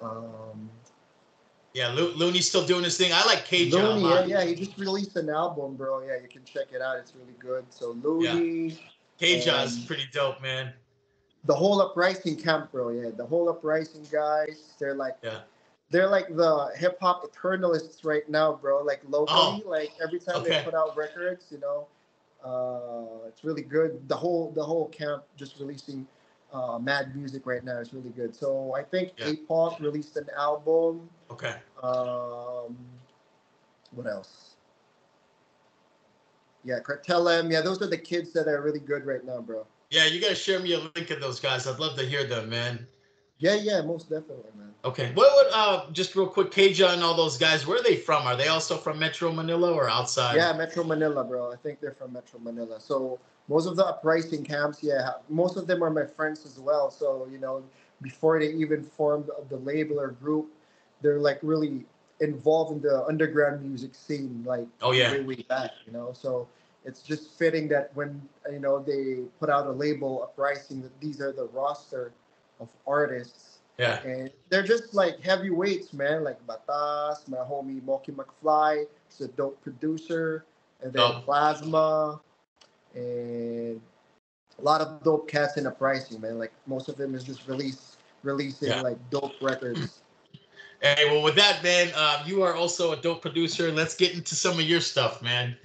Um, Yeah, Looney's still doing his thing. I like Kja a Looney, yeah, lot. yeah, he just released an album, bro. Yeah, you can check it out. It's really good. So Yeah. Looney Kja is and pretty dope, man. the whole uprising camp, bro. Yeah, the whole uprising guys. Yeah. They're like the hip hop eternalists right now, bro. Like Oh, locally, like every time they okay. put out records, it's really good. The whole camp just releasing mad music right now. It's really good. So I think Yeah. APOC released an album. Okay. Um, what else? Yeah, Cartellum. Yeah, those are the kids that are really good right now, bro. Yeah, you gotta share me a link of those guys. I'd love to hear them, man. Yeah, yeah, most definitely, man. Okay. What just real quick, Kja and all those guys, where are they from? Are they also from Metro Manila or outside? Yeah, Metro Manila, bro. I think they're from Metro Manila. So most of the uprising camps, yeah, most of them are my friends as well. So before they even formed the label or group, they're like really involved in the underground music scene, like Oh yeah. way way back. So it's just fitting that when they put out a label, uprising, that these are the roster of artists. Yeah. And they're just like heavyweights, man. Like Batas, my homie Moki McFly, he's a dope producer, and then Dope. Plasma, and a lot of dope cats in the pricing, man. Like most of them is just releasing Yeah. like dope records. Hey, well, with that, man, you are also a dope producer. Let's get into some of your stuff, man.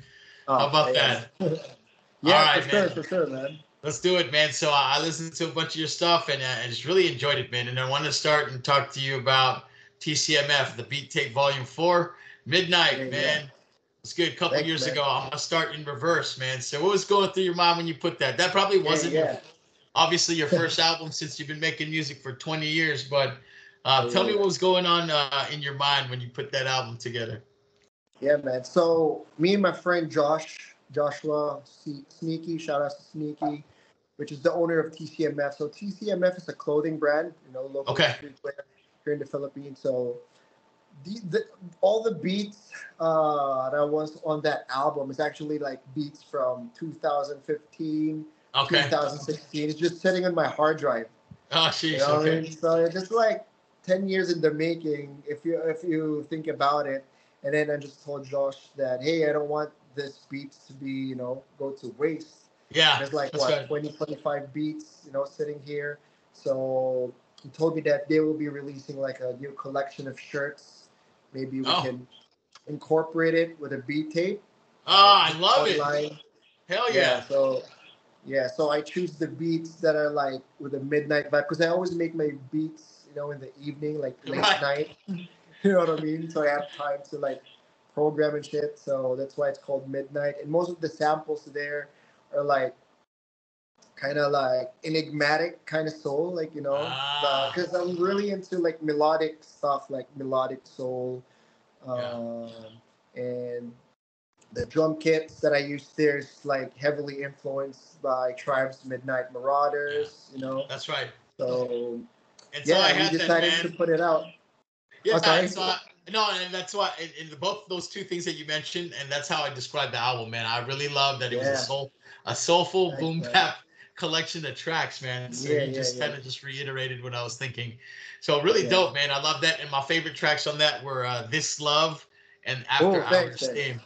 How Oh about yeah, that? man. All Yeah, right, man. for sure, man. Let's do it, man. So I listened to a bunch of your stuff and I just really enjoyed it, man. And I want to start and talk to you about TCMF, the Beat Tape Volume 4, Yeah, Midnight, yeah. man. It's good. A couple Thanks, years man. ago. I'm gonna start in reverse, man. So what was going through your mind when you put that? That probably Yeah, wasn't your yeah, obviously your first album since you've been making music for 20 years, but yeah, tell yeah, me yeah. what was going on in your mind when you put that album together. Yeah, man. So me and my friend Joshua Sneaky, shout out to Sneaky, which is the owner of TCMF. So TCMF is a clothing brand, local Okay. streetwear here in the Philippines. So the all the beats that was on that album is actually like beats from 2015, Okay. 2016. It's just sitting on my hard drive. Oh, You sheesh. know what I Okay. mean? So it's just like 10 years in the making, if you think about it. And then I just told Josh that, hey, I don't want this beats to be, go to waste. Yeah, There's like that's what right. 20, 25 beats, sitting here. So he told me that they will be releasing like a new collection of shirts. Maybe we Oh, can incorporate it with a beat tape, I just love one it. line. Hell Yeah, yeah. so I choose the beats that are like with a midnight vibe because I always make my beats, in the evening, like late Right. night. You know what I mean? So I have time to like program and shit. So that's why it's called midnight. And most of the samples there are like kind of like enigmatic kind of soul, like Ah, because I'm really into like melodic stuff, like melodic soul, yeah, um, and the drum kits that I use there is like heavily influenced by Tribe's Midnight yeah. Marauders. That's right. So And so I yeah, we had that, decided to man. put it out. Oh, Yeah, and sorry. so no, and that's why in both those two things that you mentioned, and that's how I described the album, man. I really love that it was Yeah, a soulful thanks, boom man. bap collection of tracks, man. So Yeah, you yeah, just yeah, kind of just reiterated what I was thinking. So really yeah. dope, man. I love that. And my favorite tracks on that were "This Love" and "After Oh, thanks, Hours." man. Same.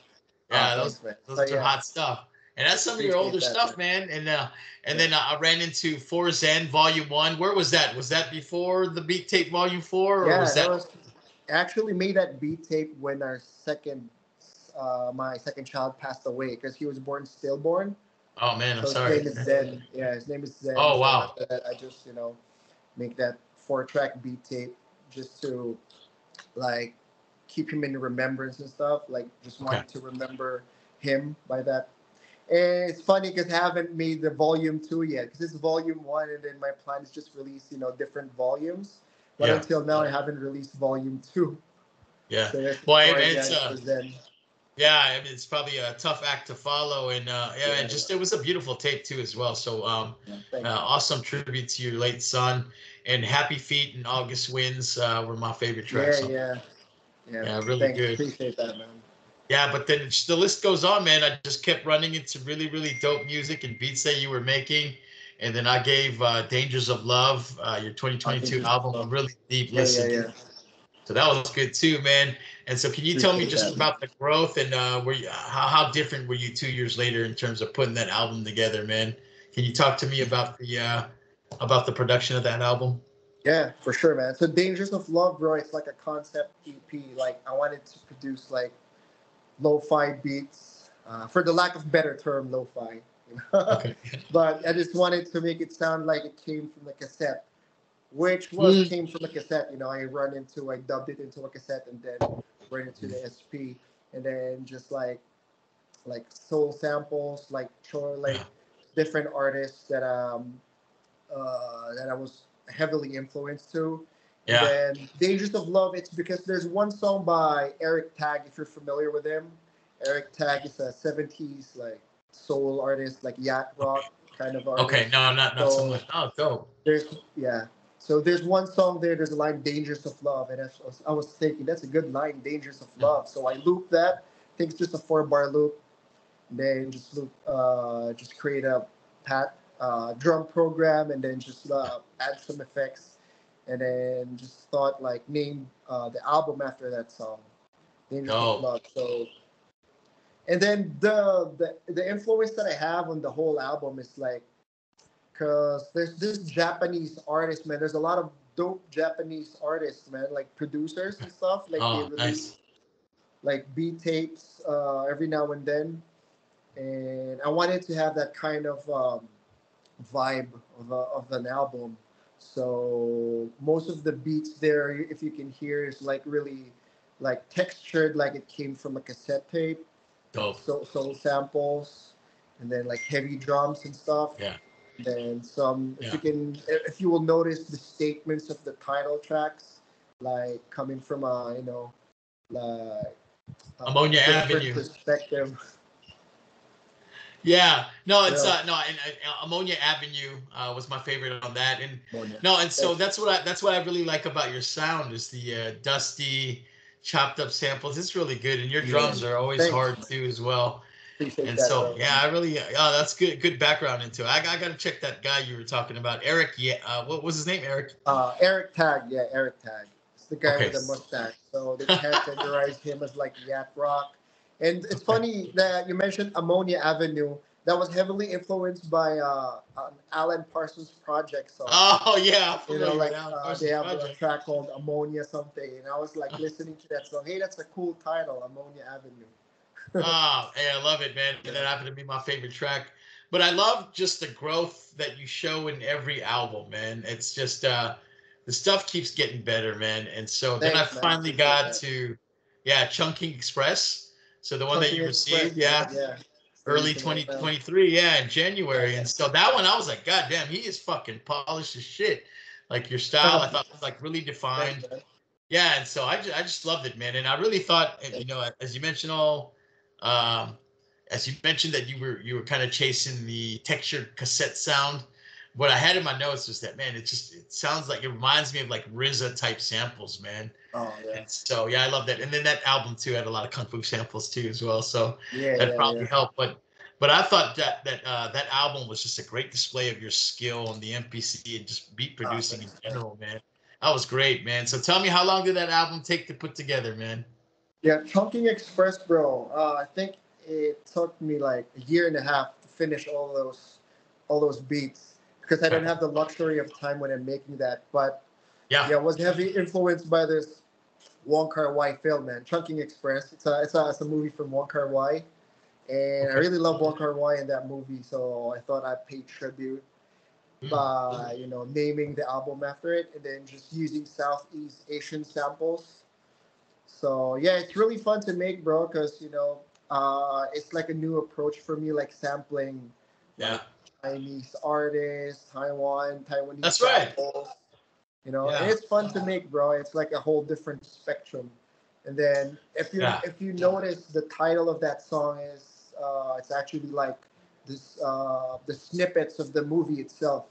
Oh, Yeah, thanks, man. So those are yeah, hot stuff. And that's some of your appreciate older that, man. stuff, man. And Yeah. then I ran into Four Zen Volume One. Where was that? Was that before the Beat Tape Volume Four, or Yeah, was that that? was actually made that beat tape when my second child passed away because he was born stillborn. Oh man, I'm So his sorry. name is Zen. Yeah, his name is Zen. Oh So wow. after that, I just make that 4 track beat tape just to like keep him in remembrance and stuff. Like just Okay. wanted to remember him by that. And it's funny because I haven't made the volume 2 yet because it's volume 1, and then my plan is just release different volumes. But Yeah. until now, I haven't released volume 2. Yeah. So that's the Well, hey, story, man, it's guys. For Zen. yeah, I mean, it's probably a tough act to follow, and yeah, Yeah, and just it was a beautiful tape too as well. So yeah. Thanks, man. awesome tribute to your late son, and Happy Feet and August Winds were my favorite Yeah, tracks on. yeah, yeah. Yeah, really Thanks. good. Appreciate that, man. Yeah, but then the list goes on, man. I just kept running into really, really dope music and beats that you were making. And then I gave Dangers of Love, your I 2022 think album, a really deep yeah, yeah, listen. yeah. So that was good too, man. And so, can you tell me Appreciate just that, man. about the growth and how different were you 2 years later in terms of putting that album together, man? Can you talk to me about the production of that album? Yeah, for sure, man. So Dangers of Love, bro, it's like a concept EP. Like I wanted to produce like lo-fi beats, for the lack of better term, lo-fi. Okay. But I just wanted to make it sound like it came from the cassette, which was Mm, came from the cassette. I dubbed it into a cassette and then ran it to the SP, and then just like soul samples, like show like yeah. different artists that I was heavily influenced to. And Yeah. then Dangerous of Love, it's because there's one song by Eric Tag, if you're familiar with him. Eric Tag is a 70s like soul artist, like yacht Okay. rock kind of Okay. artist. No, not so So much. Oh, dope. there's yeah. So there's one song there. There's a line "Dangerous of Love," and I was thinking that's a good line, "Dangerous of Yeah. Love." So I loop that. I think it's just a 4 bar loop. Then just create a drum program, and then just add some effects, and then just thought like name the album after that song, "Dangerous of Dope. Love." So, and then the influence that I have on the whole album is like, cause there's this Japanese artist, man. There's a lot of dope Japanese artists, man, like producers and stuff. Like they Oh, release nice. like beat tapes every now and then, and I wanted to have that kind of vibe of an album. So most of the beats there, if you can hear, is like really like textured, like it came from a cassette tape. Dope. So samples, and then like heavy drums and stuff. Yeah. Then some, Yeah. if you will notice the statements of the title tracks, like coming from a like Ammonia different Avenue. perspective. Yeah, no, You it's know, no, and Ammonia Avenue was my favorite on that, and Monia. no, and so Thanks. that's what I really like about your sound is the dusty, chopped up samples. It's really good, and your Yeah. drums are always Thanks. hard too as well. Appreciate And that, so bro. yeah, I really that's good background into it. I got to check that guy you were talking about, Eric. Yeah, what was his name? Eric. Eric Tag, yeah, Eric Tag. It's the guy Okay. with the mustache. So they categorize him as like yacht rock. And it's Okay. funny that you mentioned Ammonia Avenue. That was heavily influenced by an Alan Parsons Project song. Oh yeah, I'm familiar with Like Alan they Parsons have a Project. track called Ammonia something, and I was like listening to that song. Hey, that's a cool title, Ammonia Avenue. Ah, hey, I love it, man. And Yeah. that happened to be my favorite track. But I love just the growth that you show in every album, man. It's just the stuff keeps getting better, man. And so then I Thanks, man. finally Appreciate got that. to, yeah, Chunking Express. So the one that Chunking you Express, received, man. yeah. Yeah. early releasing right now. 2023, yeah, in Yeah, January. And so that one, I was like, God damn, he is fucking polished as shit. Like your style, I thought was like really thanks, defined. man. Yeah, and so I just loved it, man. And I really thought, you know, as you mentioned um, as you mentioned that you were kind of chasing the textured cassette sound. What I had in my notes was that, man, it sounds like it reminds me of like RZA type samples, man. Oh yeah, And so yeah, I love that. And then that album too had a lot of kung fu samples too as well. So yeah, that yeah, probably yeah. helped. But I thought that album was just a great display of your skill on the MPC and just beat producing in Thanks, man. general, man. That was great, man. So tell me, how long did that album take to put together, man? Yeah, Chunking Express, bro. I think it took me like a year and a half to finish all those beats because I Okay. didn't have the luxury of time when I'm making that. But Yeah. yeah, I was heavy influenced by this Wong Kar Wai film, man. Chunking Express. It's a movie from Wong Kar Wai, and I Okay. really love Wong Kar Wai in that movie. So I thought I'd pay tribute Mm. by naming the album after it, and then just using Southeast Asian samples. So yeah, it's really fun to make, bro, because it's like a new approach for me, like sampling, Yeah. like Chinese artists, Taiwanese That's right. samples. And Yeah. it's fun to make, bro. It's like a whole different spectrum. And then Yeah. if you notice, the title of that song is it's actually like this the snippets of the movie itself,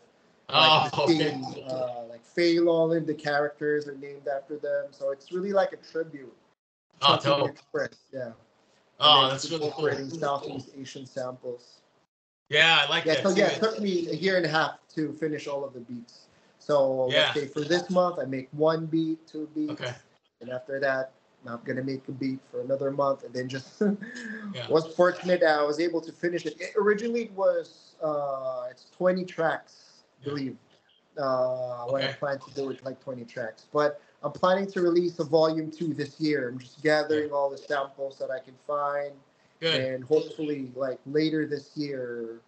like the Oh, okay. scene, like Fei Lolin, the characters are named after them. So it's really like a tribute. Oh, Chunking dope. Express, yeah. And then Oh, just that's really cool. incorporating Southeast Asian samples. Yeah, I like Yeah, that so too. yeah, it took me a year and a half to finish all of the beats. So let's Yeah. say for this month, I make one beat, two Okay. beats, and after that, I'm gonna make a beat for another month, and then just Yeah. was fortunate that I was able to finish it. Originally, it was it's 20 tracks, I Yeah. believe. When I Okay. plan to do it, like 20 tracks, but I'm planning to release a volume two this year. I'm just Yeah. gathering all the samples that I can find, Good. and hopefully, like later this year,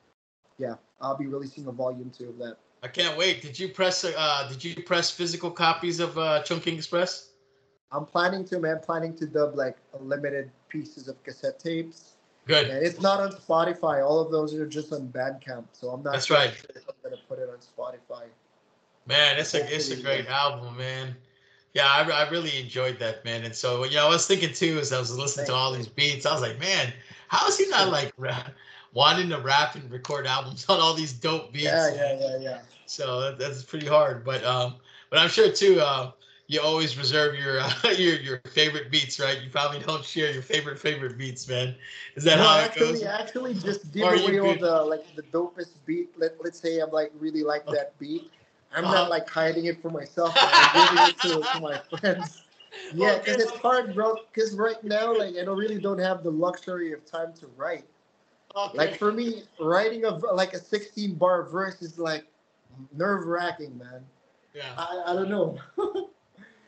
yeah, I'll be releasing a volume two of that. I can't wait. Did you press physical copies of Chungking Express? I'm planning to, man, planning to dub like a limited pieces of cassette tapes. Good. And it's not on Spotify. All of those are just on Bandcamp. So I'm not That's quite right. sure if I'm gonna put it on Spotify. Man, But it's a hopefully, yeah. great album, man. Yeah, I really enjoyed that, man. And so, you know, I was thinking too, as I was listening to Thanks, all man. these beats, I was like, man, how is he not like wanting to rap and record albums on all these dope Yeah, beats, man? yeah, yeah, yeah. So that's pretty hard, but I'm sure too. You always reserve your your favorite beats, right? You probably don't share your favorite beats, man. Is that No, how it goes? I actually just Or give are you away all good? the like the dopest beat. Let's say I'm like really like Okay. that beat. I'm not Uh-huh. like hiding it for myself, man. I'm giving it to my friends. Yeah, Okay. because it's hard, bro. Because right now, like, I really don't have the luxury of time to write. Like Okay. for me, writing like a 16 bar verse is like nerve wracking, man. Yeah. I don't know,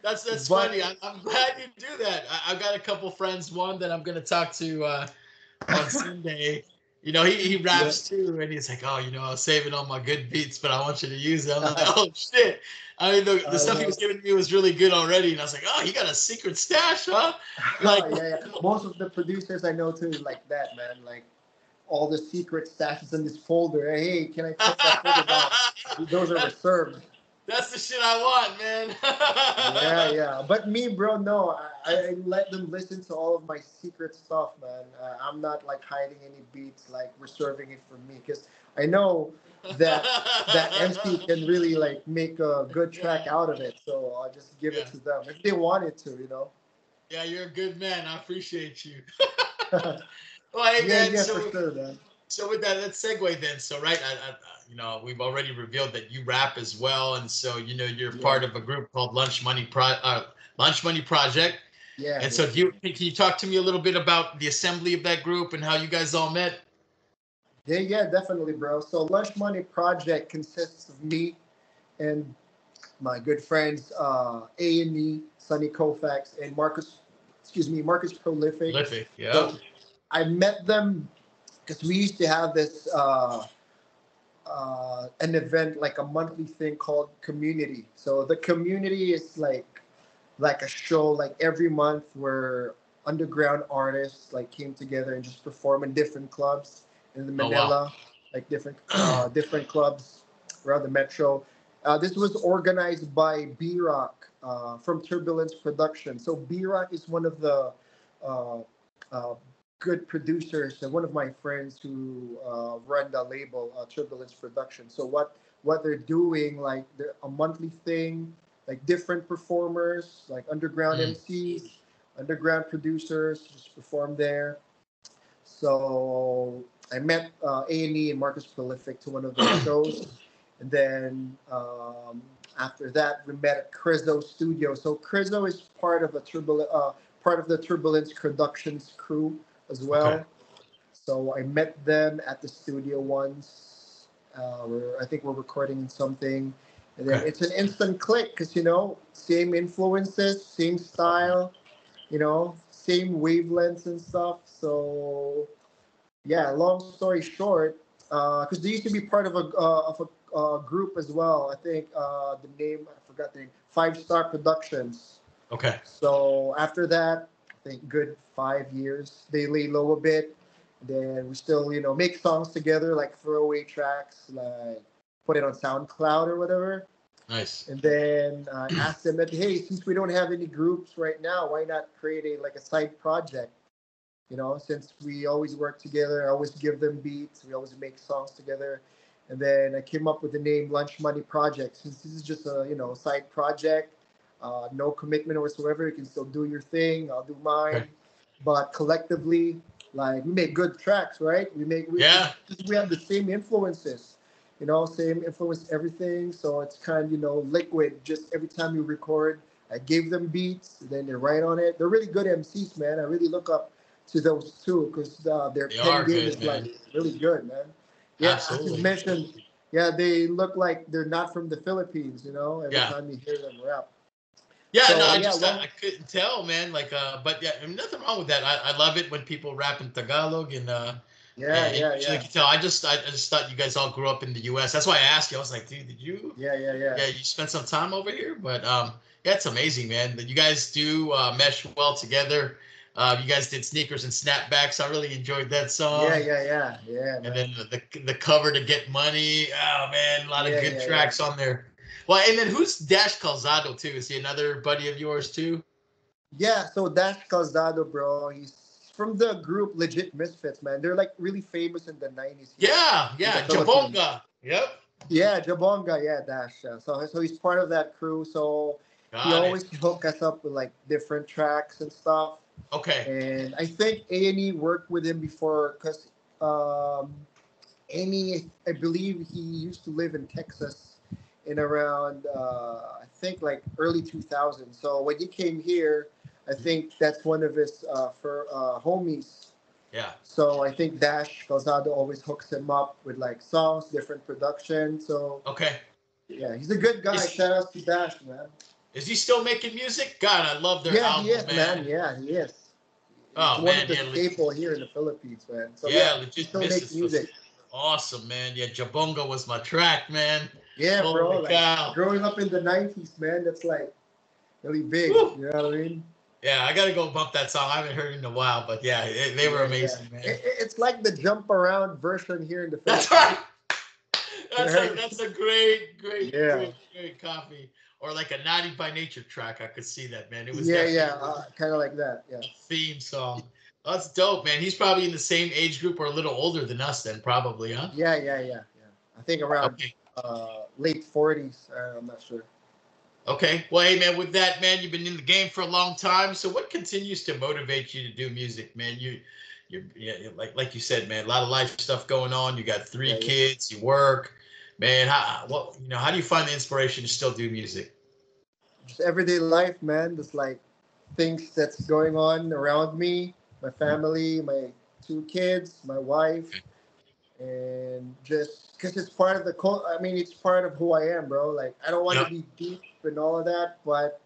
That's funny. but I'm glad you do that. I've got a couple friends. One that I'm gonna talk to on Sunday. You know, he yeah. raps too, and he's like, "Oh, you know, I was saving all my good beats, but I want you to use it." I'm like, "Oh shit!" I mean, the I stuff he was know. giving me was really good already, and I was like, "Oh, he got a secret stash, huh?" Like, Yeah, yeah. Most of the producers I know too like that, man. Like all the secret stashes in this folder. Hey, can I check that folder? No, those are that's reserved. that's the shit I want, Yeah, man. yeah. But me, bro, no. I let them listen to all of my secret stuff, man. I'm not like hiding any beats, like reserving it for me, because I know that MC can really like make a good track Yeah, out of it. So I'll just give it yeah, to them if they wanted to. yeah. You're a good man. I appreciate you. Yeah, Well, hey, man. yeah, for So sure, man. So with that, let's segue then. So right, you know, we've already revealed that you rap as well, and so you know you're Yeah, part of a group called Lunch Money Project. yeah, And so, yeah. can you talk to me a little bit about the assembly of that group and how you guys all met? Yeah, yeah, definitely, bro. So Lunch Money Project consists of me and my good friends A&E, Sonny Koufax, and Marcus Prolific. Prolific, yeah. So I met them because we used to have this an event, like a monthly thing called Community. So the Community is like a show, like every month where underground artists like came together and just perform in different clubs. in the Oh wow. Manila, like different clubs around the metro. This was organized by B-Rock from Turbulence Production. So B-Rock is one of the uh, uh, good producers and one of my friends who run the label Turbulence Production. So what they're doing, like they're a monthly thing, like different performers, like underground Mm, MCs, underground producers just perform there. So I met A&E and Marcus Prolific to one of their shows. And then after that, we met at Crizzo Studio. So Crizzo is part of the Turbulence Productions crew as okay. well. So I met them at the studio once. I think we're recording something, and then Okay. it's an instant click because same influences, same Oh, style, same wavelengths and stuff. So yeah, long story short, because they used to be part of a group as well. I think the name I forgot the name. Five Star Productions. okay. So after that, I think good 5 years. They lay low a bit. Then we still, make songs together, like throwaway tracks, like put it on SoundCloud or whatever. Nice. And then I asked them that, hey, since we don't have any groups right now, why not create a side project? Since we always work together, I always give them beats, we always make songs together. And then I came up with the name Lunch Money Project. Since this is just a side project, no commitment whatsoever. You can still do your thing, I'll do Okay. mine. But collectively, like we make good tracks, right? Yeah. We have the same influences, same influence everything. So it's kind of liquid. Just every time you record, I gave them beats, then they write on it. They're really good MCs, man. I really look up to those two because their They pen are game good, is like man. really good, man. Yeah, as you Absolutely. mentioned, yeah, they look like they're not from the Philippines. Every Yeah. time you hear them rap. Yeah, no, So I yeah, just long. I couldn't tell, man. Like, but yeah, I mean, nothing wrong with that. I love it when people rap in Tagalog, Yeah, and yeah, usually yeah, can tell. I just thought you guys all grew up in the U.S. That's why I asked you. I was like, dude, did you? yeah, yeah, yeah, Yeah, you spent some time over here, but yeah, it's amazing, man. That you guys do mesh well together. You guys did sneakers and snapbacks. I really enjoyed that yeah, song. yeah, yeah, yeah, And man. then the cover to get money. Oh man, a lot of Yeah, good yeah, yeah. tracks on there. Well, and then who's Dash Calzado too? Is he another buddy of yours too? Yeah, so Dash Calzado, bro, he's from the group Legit Misfits, man. They're like really famous in the 90s here Yeah, in the yeah, Philippines. Jabonga. Yep. Yeah, Jabonga, yeah, Dash. Yeah. So he's part of that crew. So he Got it. always hook us up with like different tracks and stuff. Okay. And I think A&E worked with him before because um, A&E, I believe he used to live in Texas in around I think like early 2000s. So when he came here, I think that's one of his for homies. Yeah. So I think Dash Calzado always hooks him up with like songs, different production. So Okay. yeah, he's a good guy. Is Shout out to Dash, man. is he still making music? God, I love their Yeah, he album, is, man. man. Yeah, he is. He's Oh one of man, the yeah, staple here in the Philippines, man. So yeah, yeah, he legit still makes misses was music. awesome, man. Yeah, Jabonga was my track, man. Yeah, bro. Holy Like cow. growing up in the '90s, man. That's like really big. Woo. You know what I mean? Yeah, I gotta go bump that song. I haven't heard it in a while, but yeah, they were Yeah, yeah. amazing, man. It's like the jump around version here in the That's Philippines, right. That's a right? that's a great, great, Yeah, great, great copy. Or like a Naughty by Nature track. I could see that, man. It was yeah, yeah. definitely Kind of like that. Yeah, a theme song. That's dope, man. He's probably in the same age group or a little older than us, then probably, huh? yeah, yeah, yeah, yeah. I think around Okay. late 40s. I'm not sure. Okay. Well, hey, man. With that, man, you've been in the game for a long time. So, what continues to motivate you to do music, man? Yeah, like you said, man. A lot of life stuff going on. You got three Yeah, yeah. kids. You work, man. How do you find the inspiration to still do music? Just everyday life, man. Just like things that's going on around me, my family, my two kids, my wife, and just because it's part of I mean, it's part of who I am, bro. Like, I don't want to Yep. be deep and all of that, but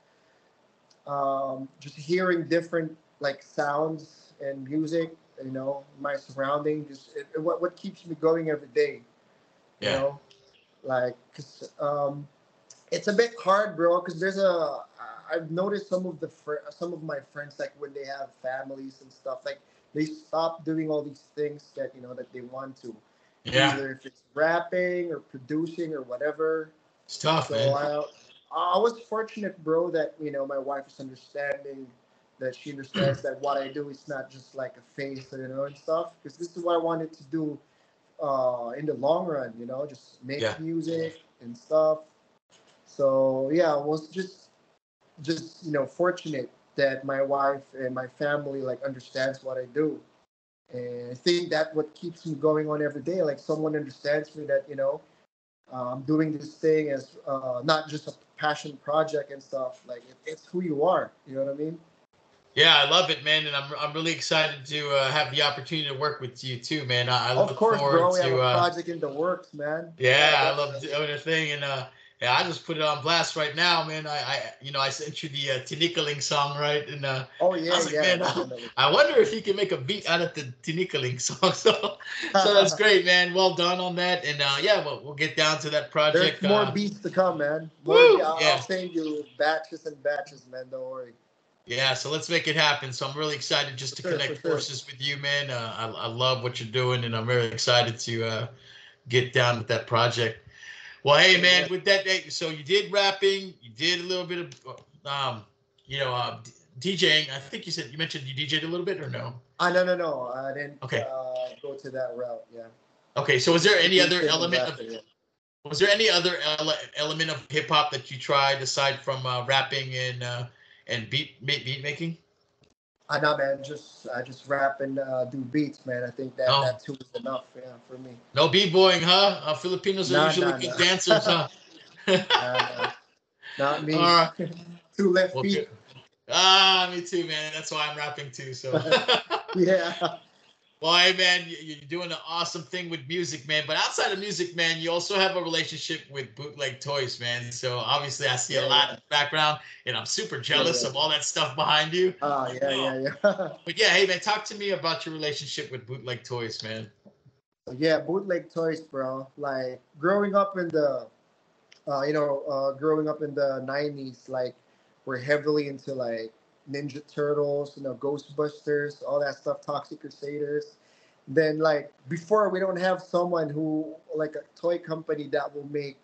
just hearing different like sounds and music, my surrounding, just what keeps me going every day, you Yeah. know, like because it's a bit hard, bro, because I've noticed some of my friends, like when they have families and stuff, like they stop doing all these things that that they want to, Yeah, either if it's rapping or producing or whatever. it's tough, So man. I was fortunate, bro, that my wife is understanding, that she understands that what I do is not just like a face, and stuff, because this is what I wanted to do in the long run, just make Yeah. music and stuff. So yeah, I was just fortunate that my wife and my family like understands what I do, and I think that what keeps me going on every day. Like someone understands me, that I'm doing this thing as not just a passion project and stuff. Like it's who you are. You know what I mean? Yeah, I love it, man, and I'm really excited to have the opportunity to work with you too, man. I Of look course, forward bro. We have a to project in the works, man. Yeah, yeah, I love definitely. doing the thing, and yeah, I just put it on blast right now, man. I sent you the Tinikaling song, right? And Oh I yeah, was like, yeah, man, definitely. I wonder if you can make a beat out of the Tinikaling song. So that's great, man. Well done on that, and yeah, we'll get down to that There's project. more beats to come, man. Woo, I'll yeah. send you batches and batches, man. Don't worry. Yeah, so let's make it happen. So I'm really excited just For to sure, for connect sure. forces with you, man. I love what you're doing, and I'm very excited to get down with that project. Well, hey, Yeah, yeah. man, with that, hey, so you did rapping, you did a little bit of, DJing. I think you mentioned you DJed a little bit, or no? No, no, no. I didn't Okay, go to that route. Yeah, okay. So was there just any other producing and element of rapping. Yeah. element of hip hop that you tried aside from rapping and beat making? Nah, man. I just rap and do beats, man. I think No, that too is enough. Yeah, for me. no b-boying, huh? Filipinos are Nah, usually nah, good nah. dancers, huh? Nah, nah. Not All me. right. Two left Well, good. feet. Me too, man. That's why I'm rapping too. So, Yeah. well, hey, man, you're doing an awesome thing with music, man. But outside of music, man, you also have a relationship with bootleg toys, man. So obviously, I see a Yeah, lot in yeah, the background, and I'm super yeah, jealous yeah. of all that stuff behind you. Yeah, Oh, yeah, yeah. but yeah, hey, man, talk to me about your relationship with bootleg toys, man. Yeah, bootleg toys, bro. Like growing up in the '90s, like we're heavily into like Ninja Turtles, Ghostbusters, all that stuff, Toxic Crusaders. Then like before, we don't have someone who like a toy company that will make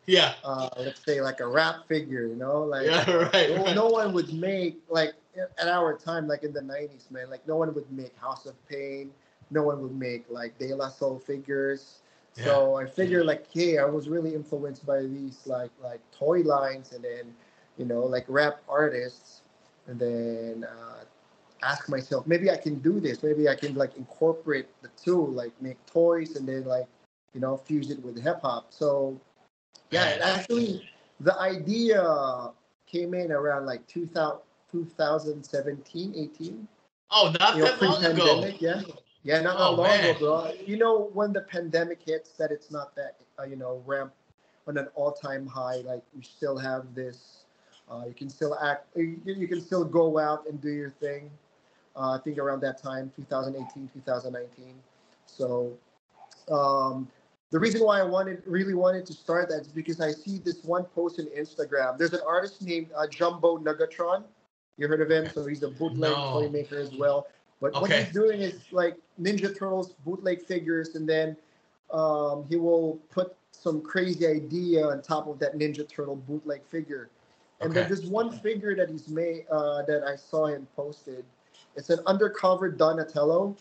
Yeah, let's say like a rap figure, like yeah, right, right. no one would make like at our time, like in the '90s, man, like no one would make House of Pain, no one would make like De La Soul figures. Yeah, So I figured like, hey, I was really influenced by these like toy lines, and then like rap artists, and then ask myself, maybe I can do this, maybe I can like incorporate the two, like make toys and then like fuse it with hip hop. So yeah, man. it actually, the idea came in around like 2017, 18. Oh, not that long ago. Pre-pandemic, yeah. Yeah, not Oh long ago, man. bro. When the pandemic hits, that it's not that, ramp on an all-time high. Like, you still have this, you can still act, you can still go out and do your thing. I think around that time, 2018, 2019. So, um, the reason why I really wanted to start that is because I see this one post on Instagram. There's an artist named Jumbo Nugatron. You heard of him? Okay. So he's a bootleg toy No. maker as well. But what Okay. he's doing is like Ninja Turtles bootleg figures, and then he will put some crazy idea on top of that Ninja Turtle bootleg figure. And then Okay. there's one figure that he's made that I saw him posted. It's an undercover Donatello,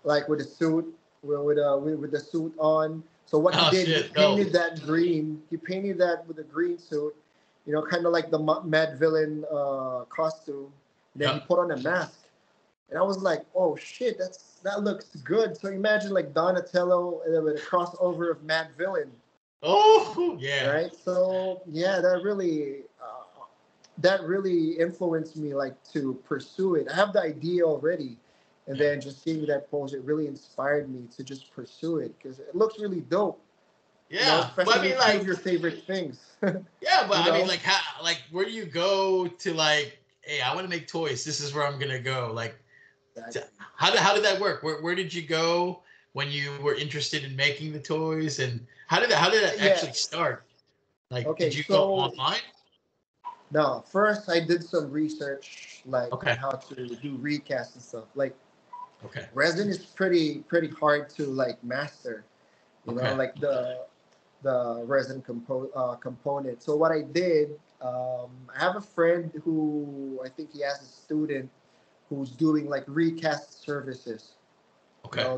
like with a suit, with the suit on. So what he Oh did, he shit. No. painted that green. He painted that with a green suit, kind of like the mad villain costume. Then he Yep. put on a mask, and I was like, oh shit, that looks good. So imagine like Donatello with a crossover of mad villain, Oh yeah. right? So yeah, that really influenced me like to pursue it. I have the idea already, and Yeah. then just seeing that post, it really inspired me to just pursue it because it looks really dope. Yeah. But I Especially mean, two of like, your favorite things. yeah. But you I mean, know, like, how, like, where do you go to, like, hey, I want to make toys. This is where I'm gonna go. Like, exactly. how did that work? Where did you go when you were interested in making the toys, and how did that Yeah, actually start? Like, Okay, did you go so online? now first I did some research like on Okay. how to do recast and stuff. Like Okay. resin is pretty hard to like master. You know, Okay. like the resin component. So what I did, I have a friend who I think he has a student who's doing like recast services. You Okay. know,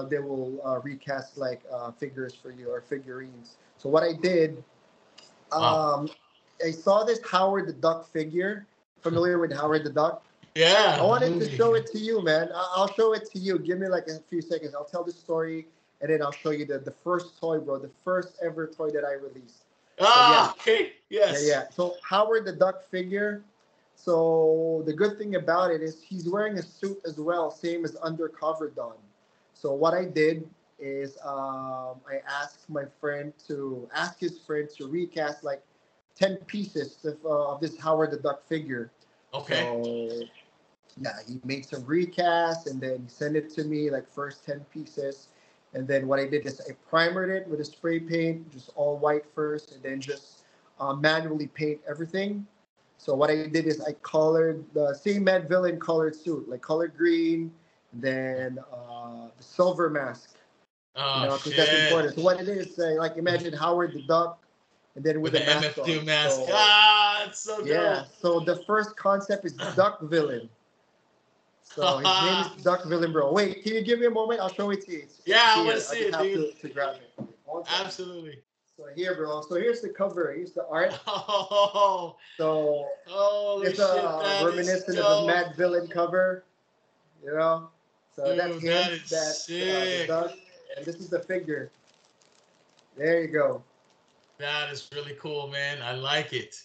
they will recast like figures for you or figurines. So what I did, Wow. um, I saw this Howard the Duck figure. Familiar with Howard the Duck? I Yeah, the wanted to movie. show it to you, man. I'll show it to you. Give me like a few seconds. I'll tell the story, and then I'll show you the first toy, bro. The first ever toy that I released. So yeah, Ah, okay. Yes. yeah. So Howard the Duck figure. So the good thing about it is he's wearing a suit as well, same as Undercover Don. So what I did is I asked my friend to ask his friend to recast like 10 pieces of this Howard the Duck figure. Okay. So yeah, he made some recasts and then he sent it to me like first 10 pieces. And then what I did is I primered it with a spray paint, just all white first, and then just manually paint everything. So what I did is I colored the same Mad Villain colored suit, like color green, then the silver mask, you Oh know, because that's shit. important. So what it is, like imagine Howard the Duck, and then with With the the mask MF2 on. mask. So Ah, it's so yeah, dope. so the first concept is Duck Villain. So his name is Duck Villain Bro. Wait, can you give me a moment? I'll show it to you. It's Yeah, I want to here. I see just it, have dude. to grab it. One second. Absolutely. So here, bro. So here's the cover. Here's the art. Oh, So holy it's shit, that is reminiscent of a dope. Mad Villain cover, you know. So that's Dude, that him. is That's the sick. duck, and this is the figure. There you go. That is really cool, man. I like it.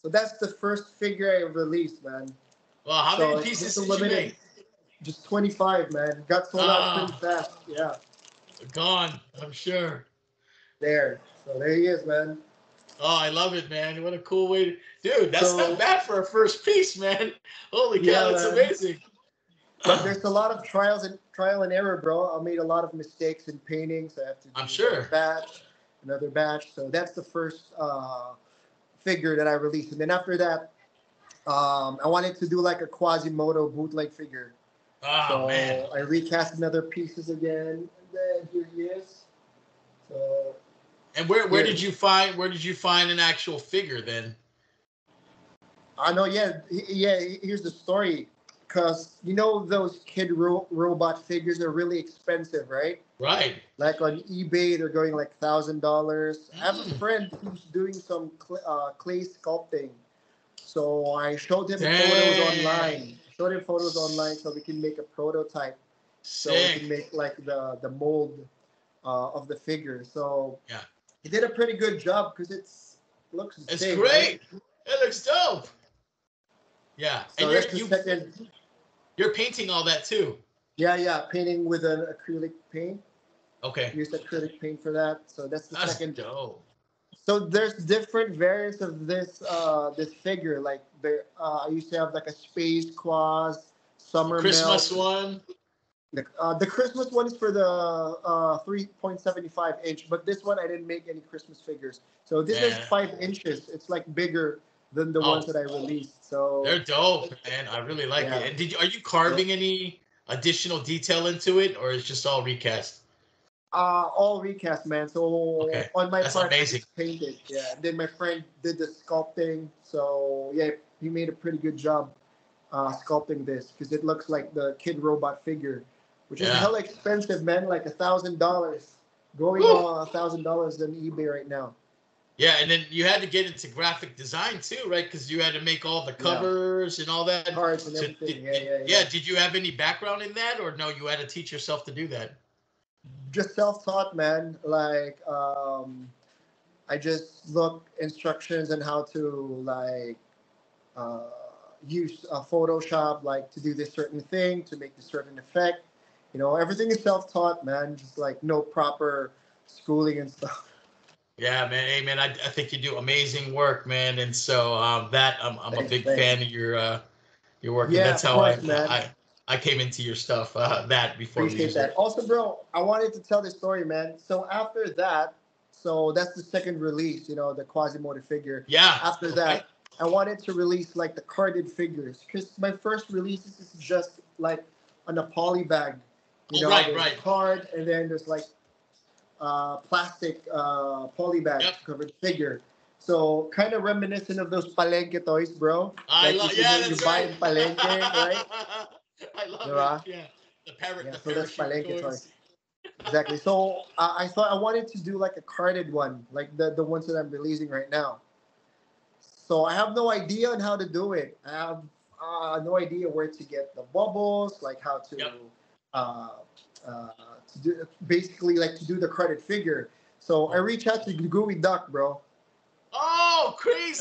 So that's the first figure I released, man. Well, how many So it's just pieces a did you limited, make? just 25, man. Got sold out pretty Ah, fast. Yeah, gone, I'm sure. there. So there he is, man. Oh, I love it, man. What a cool way to, dude, that's not So bad for a first piece, man. Holy cow, yeah, that's man. amazing. But there's a lot of trial and error, bro. I made a lot of mistakes in painting, so I have to do I'm sure. another batch. So that's the first figure that I released, and then after that, I wanted to do like a Quasimodo bootleg figure. Oh, man. So I recast another pieces again, and then here he is. So And where here, did you find an actual figure then? I know. Yeah, yeah. Here's the story. Cause you know those kid robot figures are really expensive, right? Right. Like on eBay, they're going like $1,000. I have a Mm, friend who's doing some clay sculpting. So I showed him photos dang. online. Showed him photos online so we can make a prototype. So we can Sick. make like the mold of the figure. So Yeah. he did a pretty good job because it's looks the It's same, right? great. It looks dope. Yeah. And So that's the second. you're painting all that too. Yeah. Painting with an acrylic paint. Okay. Used acrylic paint for that. So that's the That's second. dope. So there's different variants of this figure. Like I used to have like a space quas, The summer Christmas melt. one. The Christmas one is for the 3.75 inch, but this one I didn't make any Christmas figures. So this is Man. 5 inches. It's like bigger than the ones Oh, that I released. So they're dope, man. I really like it. yeah, And are you yeah. carving any additional detail into it, or is just all recast? All recast, man. So Okay, on my that's part, I amazing. just painted. Yeah, and then my friend did the sculpting. So yeah, he made a pretty good job sculpting this because it looks like the kid robot figure, which is Yeah. hella expensive, man. Like $1,000, going Woo. on $1,000 on eBay right now. Yeah, and then you had to get into graphic design too, right? Because you had to make all the Yeah, covers and all that. cards and So everything. Yeah. yeah, did you have any background in that, or no? You had to teach yourself to do that. Just self-taught, man. Like I just look instructions on how to like uh, use Photoshop, like to do this certain thing to make this certain effect. You know, everything is self-taught, man. Just like no proper schooling and stuff. Yeah, man. Hey, man, I think you do amazing work, man. And so that I'm a Thanks, big thanks. fan of your work, and Yeah, that's of how course, man. I came into your stuff that before Appreciate music. that. Also, bro, I wanted to tell this story, man. So after that, So that's the second release, the Quasimodo figure. Yeah. After Okay. that, I wanted to release like the carded figures because my first release is just like on a poly bag. Oh, right, There's a right. card and then there's like plastic poly bag Yep. to cover the figure. So kind of reminiscent of those palenque toys, bro. I Like love. Yeah, you that's buy right. in palenque, right? I love it. Diba? Yeah. Yeah, The so that's parachute palenque toys. toys. Exactly. So I thought I wanted to do like a carded one, like the ones that I'm releasing right now. So I have no idea on how to do it. I have no idea where to get the bubbles, like how to Yep. uh, uh, do basically like to do the credit figure. So I Oh. reach out to Gooey Duck, bro. Oh, I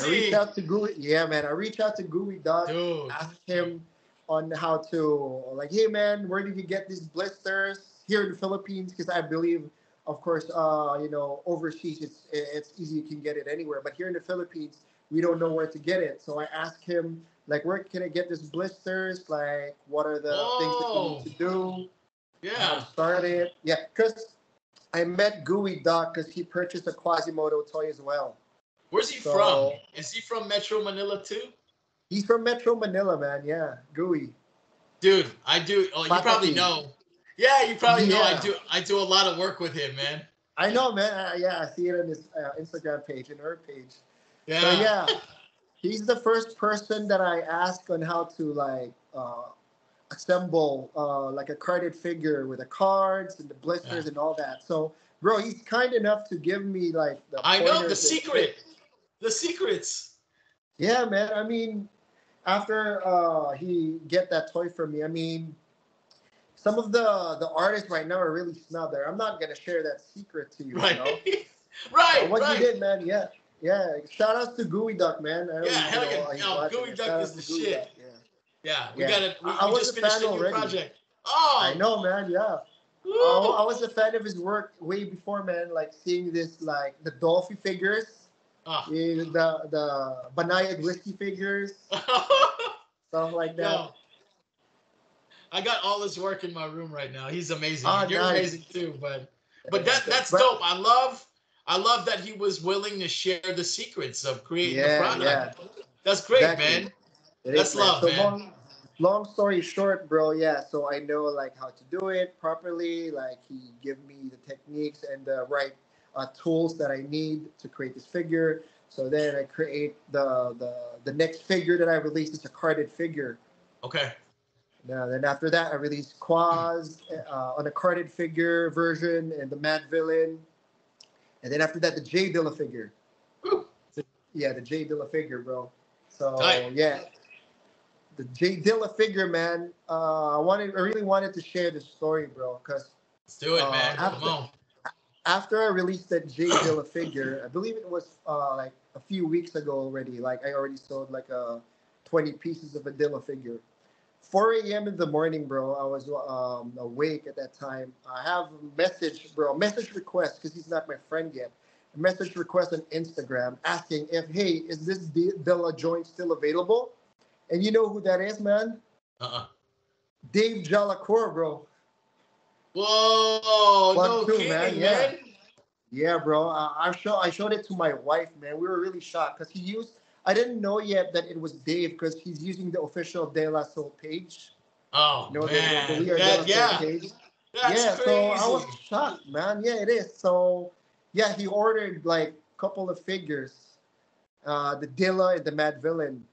reach crazy, out to Gooey. Yeah, man. I reach out to Gooey Duck, dude. ask him on how to like, hey, man, where did you get these blisters here in the Philippines? Because I believe, of course, overseas it's easy. You can get it anywhere, but here in the Philippines, we don't know where to get it. So I asked him like, where can I get these blisters? Like, what are the things that you need Oh, to do? How to yeah. start it? Yeah, because I met Gooey Duck because he purchased a Quasimodo toy as well. Where's he from? So Is he from Metro Manila too? he's from Metro Manila, man. Yeah, Gooey. Dude, I do. Oh, you probably Patati. know. Yeah, you probably know. Yeah, I do a lot of work with him, man. I know, man. Yeah, I see it on his Instagram page and her page. So Yeah. yeah, he's the first person that I asked on how to like assemble like a carded figure with the cards and the Yeah. blisters and all that. So, bro, he's kind enough to give me like the I know the pointers and secret. tips. The secrets. Yeah, man. I mean, after he get that toy for me, I mean, some of the artists right now are really snubbed there. I'm not gonna share that secret to you, Right. But Right, what he right. did, man, yeah, yeah. Shout outs to Gooey Duck, man. I know Yeah, hell yeah. he's Oh, watching Gooey it. Duck Shout is outs the to Gooey Duck, shit. yeah, Yeah, yeah. I we was a just finished fan a new already. project. I Oh, know, man. Yeah, I woo. was a fan of his work way before, man. Like seeing this, like the Dolphy figures, Oh. the Banayad whiskey figures, stuff like that. Yo, I got all his work in my room right now. He's amazing, Ah, and you're nice. amazing too. But Yeah, that's but dope. I love that he was willing to share the secrets of creating the yeah, yeah, product. That's great, exactly. man. It is, That's man. love, So man. long story short, bro. Yeah. So I know like how to do it properly. Like he give me the techniques and the right tools that I need to create this figure. So then I create the next figure that I release is a carded figure. Okay. Now then after that I release Quaz on a carded figure version and the Mad Villain. And then after that the J Dilla figure. Woo. Yeah, the J Dilla figure, bro. Tight. So yeah, the Jay Dilla figure, man. I really wanted to share the story, bro, because Let's do it, uh, man. Come after on. after I released that Jay Dilla figure, I believe it was like a few weeks ago already. Like I already sold like 20 pieces of a Dilla figure. 4 a.m. in the morning, bro. I was awake at that time. I have a message, bro, message request because he's not my friend yet. A message request on Instagram asking if, hey, is this Dilla joint still available? And you know who that is, man? Uh-uh. Dave Jalacour, bro. Whoa, Plug no two, man. kidding, Yeah, man. yeah, bro. I showed it to my wife, man. We were really shocked because he used. I didn't know yet that it was Dave because he's using the official De La Soul page. Oh The man, We Are De La Soul yeah, page. that's Yeah, so I was crazy. shocked, man. Yeah, it is. So yeah, he ordered like a couple of figures, the Dilla and the Mad Villain.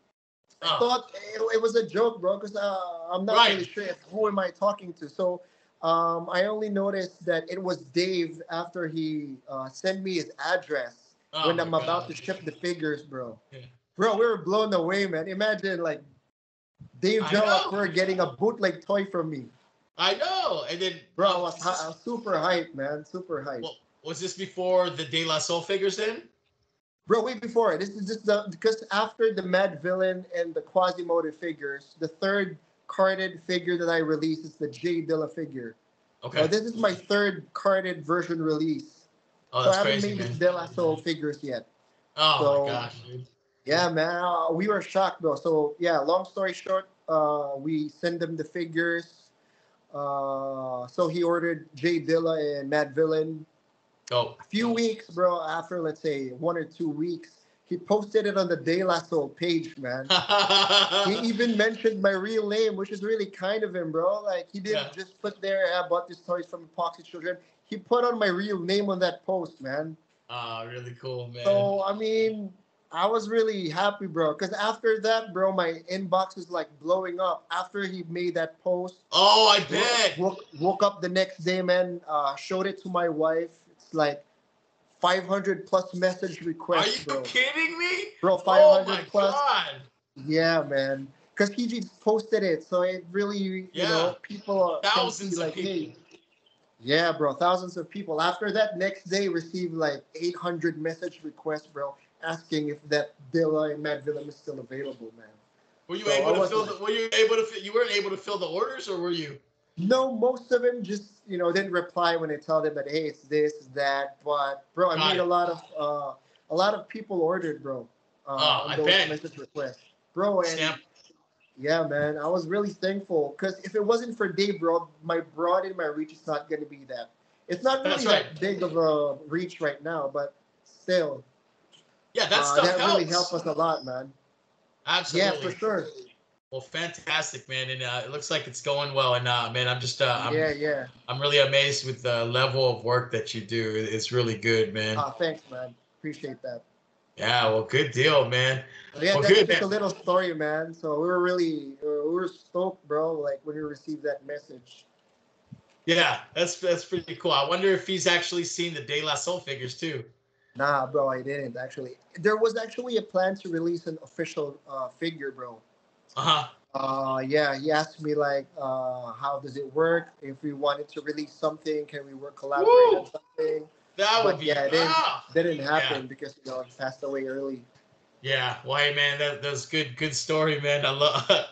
I Oh, thought it was a joke, bro, because I'm not right. really sure if, who am I talking to. So I only noticed that it was Dave after he sent me his address Oh when my I'm about god. to ship the figures, bro. Yeah. Bro, we were blown away, man. Imagine like Dave I know. Jalacour getting a bootleg toy from me. I know. And then, Bro, is I this was super hyped, man. Super hyped. well? Was this before the De La Soul figures? Then? Bro, way before it. This is just because after the Mad Villain and the Quasimodo figures, the third carded figure that I released is the J Dilla figure. So Okay. this is my third carded version release. Oh, So I that's haven't crazy, made this man. De La Soul figures yet. Oh my So gosh, dude. yeah, man, we were shocked, bro. So yeah, long story short, we send them the figures. So he ordered J Dilla and Mad Villain. Oh. A few weeks, bro, after let's say 1 or 2 weeks, he posted it on the De La Soul page, man. He even mentioned my real name, which is really kind of him, bro. Like he Yeah. didn't just put there, I bought these toys from Epoxy Children. He put on my real name on that post, man. Ah, really cool, man. So I mean, I was really happy, bro. Because after that, bro, my inbox was like blowing up. After he made that post, Oh, I bet. woke up the next day, man. Showed it to my wife. It's like 500 plus message Are requests, you bro. kidding me? Bro, Oh my 500 plus. God. Yeah, man. Because he just posted it, so it really, Yeah. people can see Thousands of like, hey, people. yeah, bro, thousands of people. After that, next day received like 800 message requests, bro, asking if that villa in Mad Villa is still available, man. Were you So I able to was fill like, the? Were you able to? You weren't able to fill the orders, or were you? no, most of them just, didn't reply when I tell them that, hey, it's this, it's that. But bro, I Got made it. a lot of people ordered, bro, Oh, on I those bet. message requests, bro, and Stamp. yeah, man, I was really thankful because if it wasn't for Dave, bro, my broad and my reach is not gonna be that. It's not really That's right. that big of a reach right now, but still, Yeah, that stuff that really helped helps. us a lot, man. Yeah, for Absolutely. sure. Well, fantastic, man, and it looks like it's going well. And man, I'm just Yeah, yeah. I'm really amazed with the level of work that you do. It's really good, man. Thanks, man. Appreciate that. Yeah, well, good deal, man. Yeah, Well, that's good, just man. a little story, man. So we were stoked, bro. Like when we received that message. Yeah, that's pretty cool. I wonder if he's actually seen the De La Soul figures too. Nah, bro, I didn't actually. There was actually a plan to release an official figure, bro. Uh huh. Yeah, he asked me like, how does it work? If we wanted to release something, can we work collaborate on Woo! something? That would But be yeah, it didn't yeah. happen because he passed away early. Yeah. Well, hey, man, that's good story, man. I love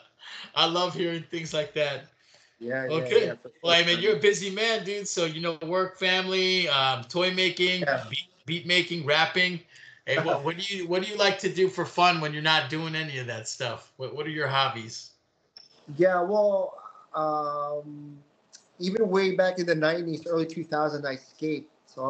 I love hearing things like that. Yeah, Well, yeah, yeah, good. for Well, sure, hey, man, man. you're a busy man, dude. So work, family, toy making, Yeah. beat making, rapping. Hey, what do you like to do for fun when you're not doing any of that stuff? What are your hobbies? Yeah, well, even way back in the 90s, early 2000s, I skate. So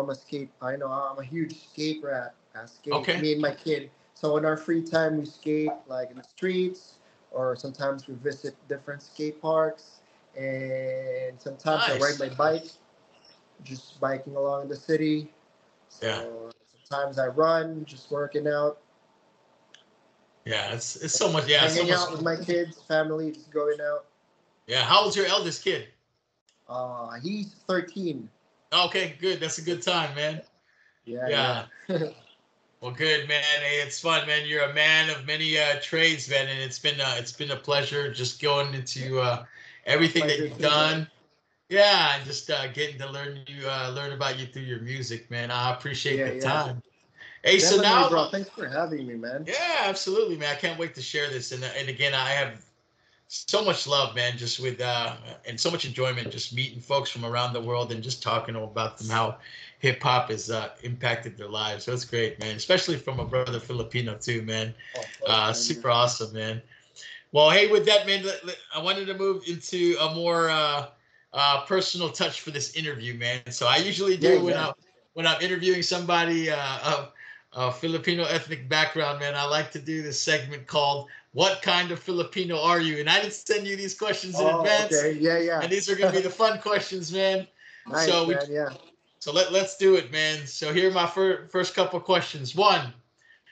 I know I'm a huge skate rat. I skate, Okay. me and my kid. So in our free time, we skate like in the streets, or sometimes we visit different skate parks. And sometimes I ride Nice. my bike, just biking along the city. Yeah. So sometimes I run, just working out, Yeah. It's so much. Yeah. So hanging much. out with my kids, family, just going out. Yeah. How old's your eldest kid? He's 13. Okay. Good. That's a good time, man. Yeah, Yeah. yeah. Well, good, man. Hey, it's fun, man. You're a man of many trades, man, and it's been a pleasure just going into everything that Pleasure you've too, man. done. Yeah, and just getting to learn about you through your music, man. I appreciate Yeah, the yeah. time. Hey, so Definitely, now, bro. Thanks for having me, man. yeah, absolutely, man. I can't wait to share this, and again, I have so much love, man, just with and so much enjoyment just meeting folks from around the world and just talking about them how hip hop has impacted their lives. So it's great, man, especially from a brother Filipino too, man. Oh, of course, man. Super awesome, man. Well, hey, with that, man, I wanted to move into a more personal touch for this interview, man. So I usually Yeah, do yeah. when I'm interviewing somebody of Filipino ethnic background, man. I like to do this segment called "What Kind of Filipino Are You?" And I didn't send you these questions in Oh, advance, okay. Yeah, and yeah. these are going to be the fun questions, man. Nice, So we man. Yeah. let's do it, man. So here are my first couple questions. One,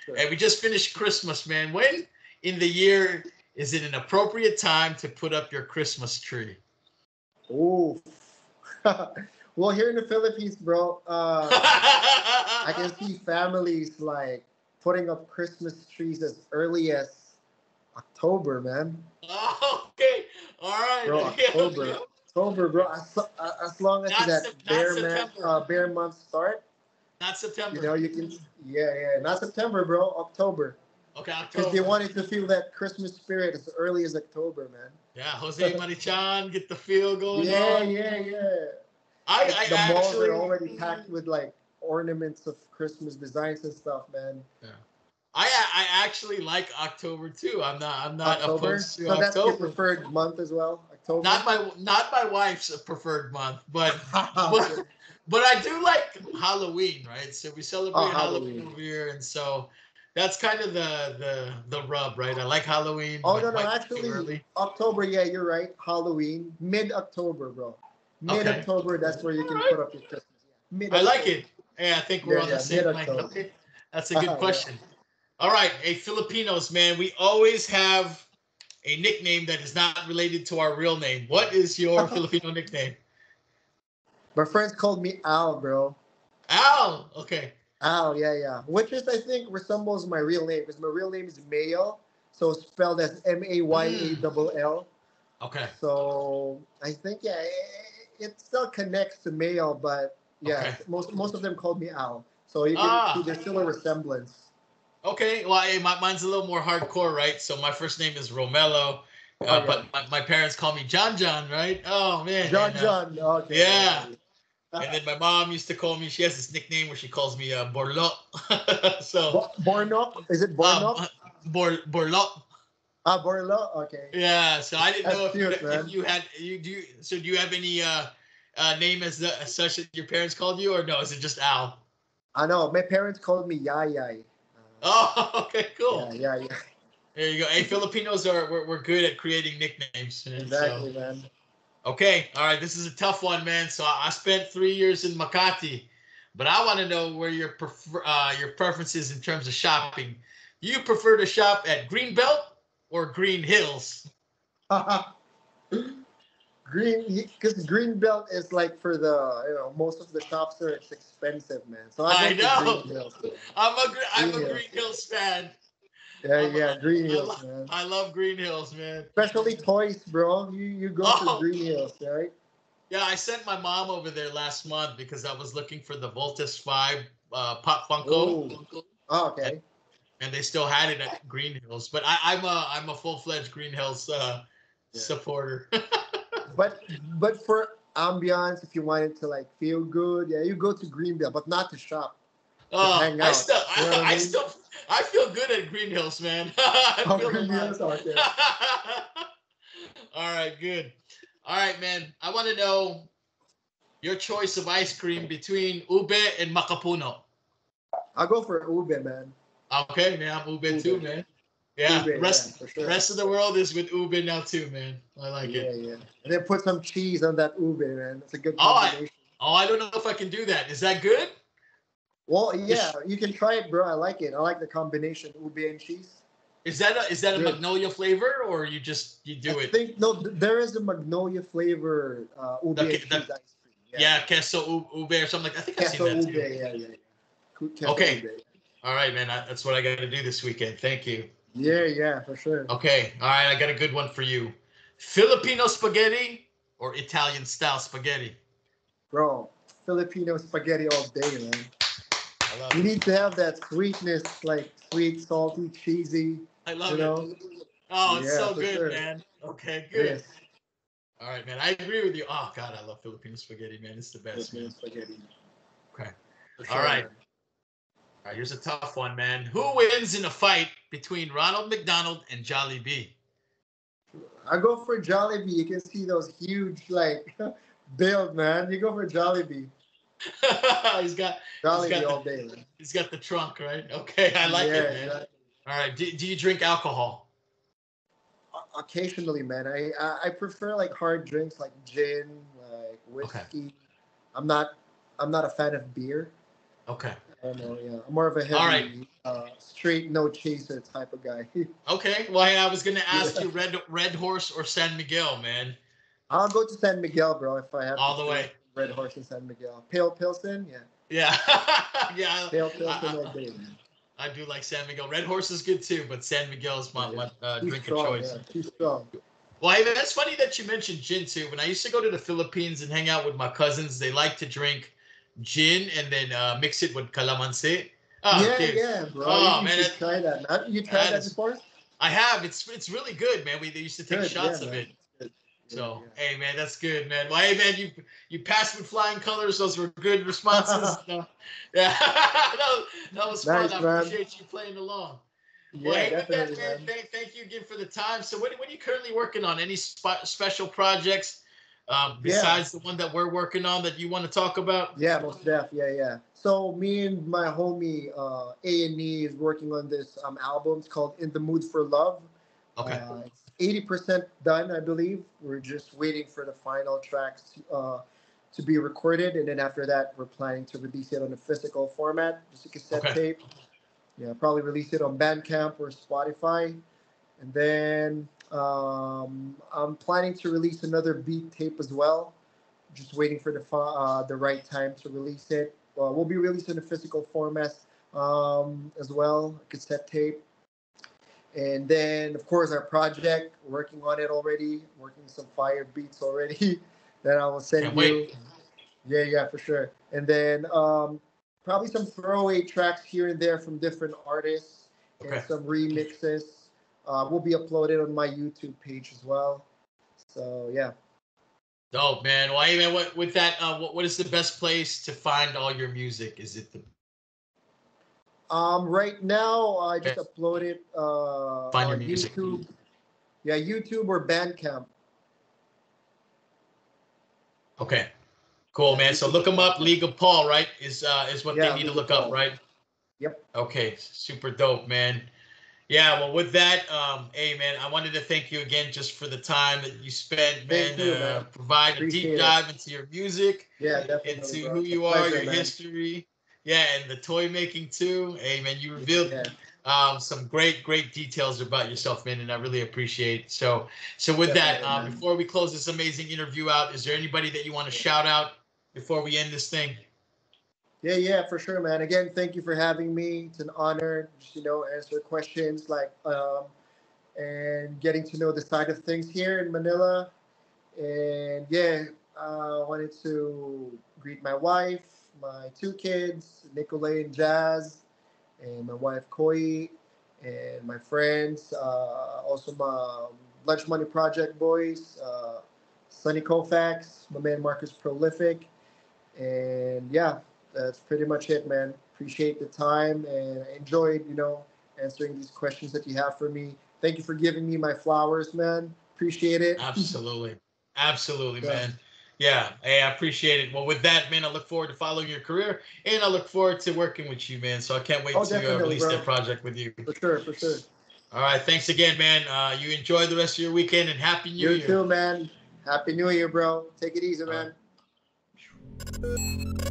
Sure. and we just finished Christmas, man. When in the year is it an appropriate time to put up your Christmas tree? Ooh. Well, here in the Philippines, bro, I can see families like putting up Christmas trees as early as October, man. Oh, okay. All right. Bro, Okay. Okay. October, bro. As long as that Not September. bear month start, Not September. you can. Yeah, yeah. Not September, bro. October. Okay, Because they October. wanted to feel that Christmas spirit as early as October, Yeah, Jose man. Marichan, get the feel going Yeah, on. yeah, yeah. I The malls are actually, already packed with like ornaments of Christmas designs and stuff, man. yeah. I actually like October too. I'm not October. opposed to So that's your October. preferred month as well, October. Not my wife's preferred month, but Okay. but I do like Halloween, right? So we Oh, celebrate Halloween Halloween. over here, and so that's kind of the rub, right? I like Halloween, Oh no, but no, might be too actually early. October. Yeah, you're right. Halloween, mid October, bro. Mid Okay, October. That's where you all can right, put up your Christmas. Yeah. Mid I like October. it. Hey, I think we're Yeah, on the yeah, mid same line. October. Okay, that's a good Yeah. question. All right, hey Filipinos, man, we always have a nickname that is not related to our real name. What is your Filipino nickname? My friends called me Al, bro. Al. Okay. Al, yeah, yeah. Which is, I think, resembles my real name because my real name is Mayo, so spelled as Mm, Mayall. okay. So I think, yeah, it still connects to Mayo, but yeah, Okay. most of them called me Al. So you can see Ah. there's still a resemblance. Okay. Well, hey, mine's a little more hardcore, right? So my first name is Romelo, Oh yeah, but my parents call me John John, right? Oh man, John and John. Okay, yeah. yeah, And yeah. then my mom used to call me. She has this nickname where she calls me Borlot. So Bornok? Is it um, Bornok? Borlot. Ah, Borlo. Okay, Yeah. So I didn't know that's if you cute, if man. you had you do. So do you have any name as such that your parents called you, or no? Is it just Al? I know. My parents called me Yayay. Oh, okay, Yeah, cool. yeah, yeah. There you go. Hey, Filipinos we're good at creating nicknames, man. So Exactly, man. okay, all right. This is a tough one, man. So I spent 3 years in Makati, but I want to know where your preferences in terms of shopping. You prefer to shop at Greenbelt or Green Hills? Green, because green belt is like for the most of the shops are it's expensive, man. So I I go to Green know. Hills, man. I'm Green a Hills. Green Hills fan. Yeah, I'm yeah, Green I, Hills, lo- man. I love Green Hills, man. Especially toys, bro. You go for Oh, Green Hills, right? yeah, I sent my mom over there last month because I was looking for the Voltus 5 Pop Funko, Oh, oh and, okay. and they still had it at Green Hills. But I'm a full fledged Green Hills Yeah. supporter. But but for ambiance, if you wanted to like feel good, yeah, you go to Greenville, but not to shop, just hang I out. still You know what I I mean? still I feel good at Green Hills, man. I Oh, feel Green alive. Hills, okay. All right, good. All right, man. I want to know your choice of ice cream between ube and makapuno. I'll go for Ube, man. Okay, man, I'm ube too, Ube, man. Yeah, Ube, yeah, for sure. rest of the world is with ube now too, man. I like Yeah, it. yeah. And then put some cheese on that ube, man. That's a good Oh, combination. I don't know if I can do that. Is that good? Well, The yeah, sh- you can try it, bro. I like it. I like the combination ube and cheese. is that a Good. magnolia flavor or you I do it think no, there is a magnolia flavor ube and the cheese ice cream. Yeah, yeah queso ube or something like that. I think I've seen queso that ube. too. Yeah, yeah, yeah. Queso Okay, ube. all right, man. That's what I got to do this weekend. Thank you. Yeah, yeah, for sure, Okay, all right. I got a good one for you. Filipino spaghetti or Italian style spaghetti? bro. Filipino spaghetti all day, man. I love You it. need to have that sweetness, like sweet, salty, cheesy. I You love it. know? Oh, it's Yeah, so for good, sure. man. Okay, It good. is All right, man. I agree with you. Oh God, I love Filipino spaghetti, man. It's the best, Filipino man. spaghetti Okay. for All sure, right. man. All right. Here's a tough one, man. Who wins in a fight between Ronald McDonald and Jollibee? I go for Jollibee. You can see those huge like build, man. You go for Jollibee. he's got he's Jollibee got all the day, man. he's got the trunk, right? Okay, I like Yeah, it, man. exactly. All right. Do you drink alcohol? Occasionally, man. I prefer like hard drinks like gin, like Okay. whiskey. I'm not I'm not a fan of beer. Okay. I don't know. Yeah, I'm more of a All right. heavy, straight no chaser type of guy. Okay. Well, hey, I was gonna ask Yeah, you Red Horse or San Miguel, man. I'll go to San Miguel, bro, if I have to All the choose. way. Red Horse and San Miguel. Pale Pilsen, yeah. Yeah. yeah. Pale I, Pilsen all I, day, man. I do like San Miguel. Red Horse is good too, but San Miguel is Yeah, yeah. my Too drink of strong, choice. yeah. Too strong. Well, hey, that's funny that you mentioned gin too. When I used to go to the Philippines and hang out with my cousins, they like to drink gin and then mix it with calamansi. Oh, Yeah, dude. yeah, bro. Oh You man, should try that. Have you tried that that is. before? I have. It's really good, man. They used to take Good, yeah, shots of man. it. It's good. So, Yeah, hey, man, that's good, man. Well, hey, man, you passed with flying colors. Those were good yeah. responses. No. Yeah, that was fun. Nice, I man. appreciate you playing along. Well, Yeah, hey, with that, definitely, man, man. thank you again for the time. So, what are you currently working on? Any special projects Yeah, besides the one that we're working on that you want to talk about? yeah, most def. Yeah, yeah. So me and my homie A&E is working on this album. It's called "In the Mood for Love." Okay. It's 80% done, I believe. We're just waiting for the final tracks to be recorded, and then after that, we're planning to release it on a physical format, just a cassette Okay. tape. Yeah, probably release it on Bandcamp or Spotify. And then I'm planning to release another beat tape as well. Just waiting for the right time to release it. We'll be releasing a physical format as well, cassette tape. And then, of course, our project, working on it already, working some fire beats already that I will send Can't you. wait. Yeah, yeah, for sure. And then probably some throwaway tracks here and there from different artists and Okay. some remixes will be uploaded on my YouTube page as well. So yeah. Oh man, well, hey man, what with that? What is the best place to find all your music? Is it the Right now, I just okay, uploaded find your on music? YouTube. Yeah, YouTube or Bandcamp. Okay, cool, Yeah, man. So YouTube or look them up. Bandcamp. League of Paul, right? Is what they Yeah, need to Legal look up, Paul. right? Yep. Okay, super dope, man. Yeah, well, with that, hey, man, I wanted to thank you again just for the time that you spent, Thank man, you, man. provide a deep Appreciate it. dive into your music, Yeah, definitely, into bro. who It's a you are, pleasure, your man. history, yeah, and the toy making too. Hey, man, you revealed Yeah, some great details about yourself, man, and I really appreciate it. So with that, definitely, man. before we close this amazing interview out, is there anybody that you want to shout out before we end this thing? Yeah, yeah, for sure, man. Again, thank you for having me. It's an honor, just, answer questions and getting to know the side of things here in Manila. And yeah, I wanted to greet my wife, my two kids, Nicolay and Jazz, and my wife Koi, and my friends, also my Lunch Money Project boys, Sonny Koufax, my man Marcus Prolific, and yeah, that's pretty much it, man. Appreciate the time and I enjoyed, answering these questions that you have for me. Thank you for giving me my flowers, man. Appreciate it. Absolutely. Absolutely, Yeah. man. Yeah, hey, I appreciate it. Well, with that, man, I look forward to following your career and I look forward to working with you, man. So I can't wait Oh, to definitely, release that bro. project with you. For sure, for sure. All right. Thanks again, man. You enjoy the rest of your weekend and Happy New You Year. too, man. Happy New Year, bro. Take it easy, All right. man.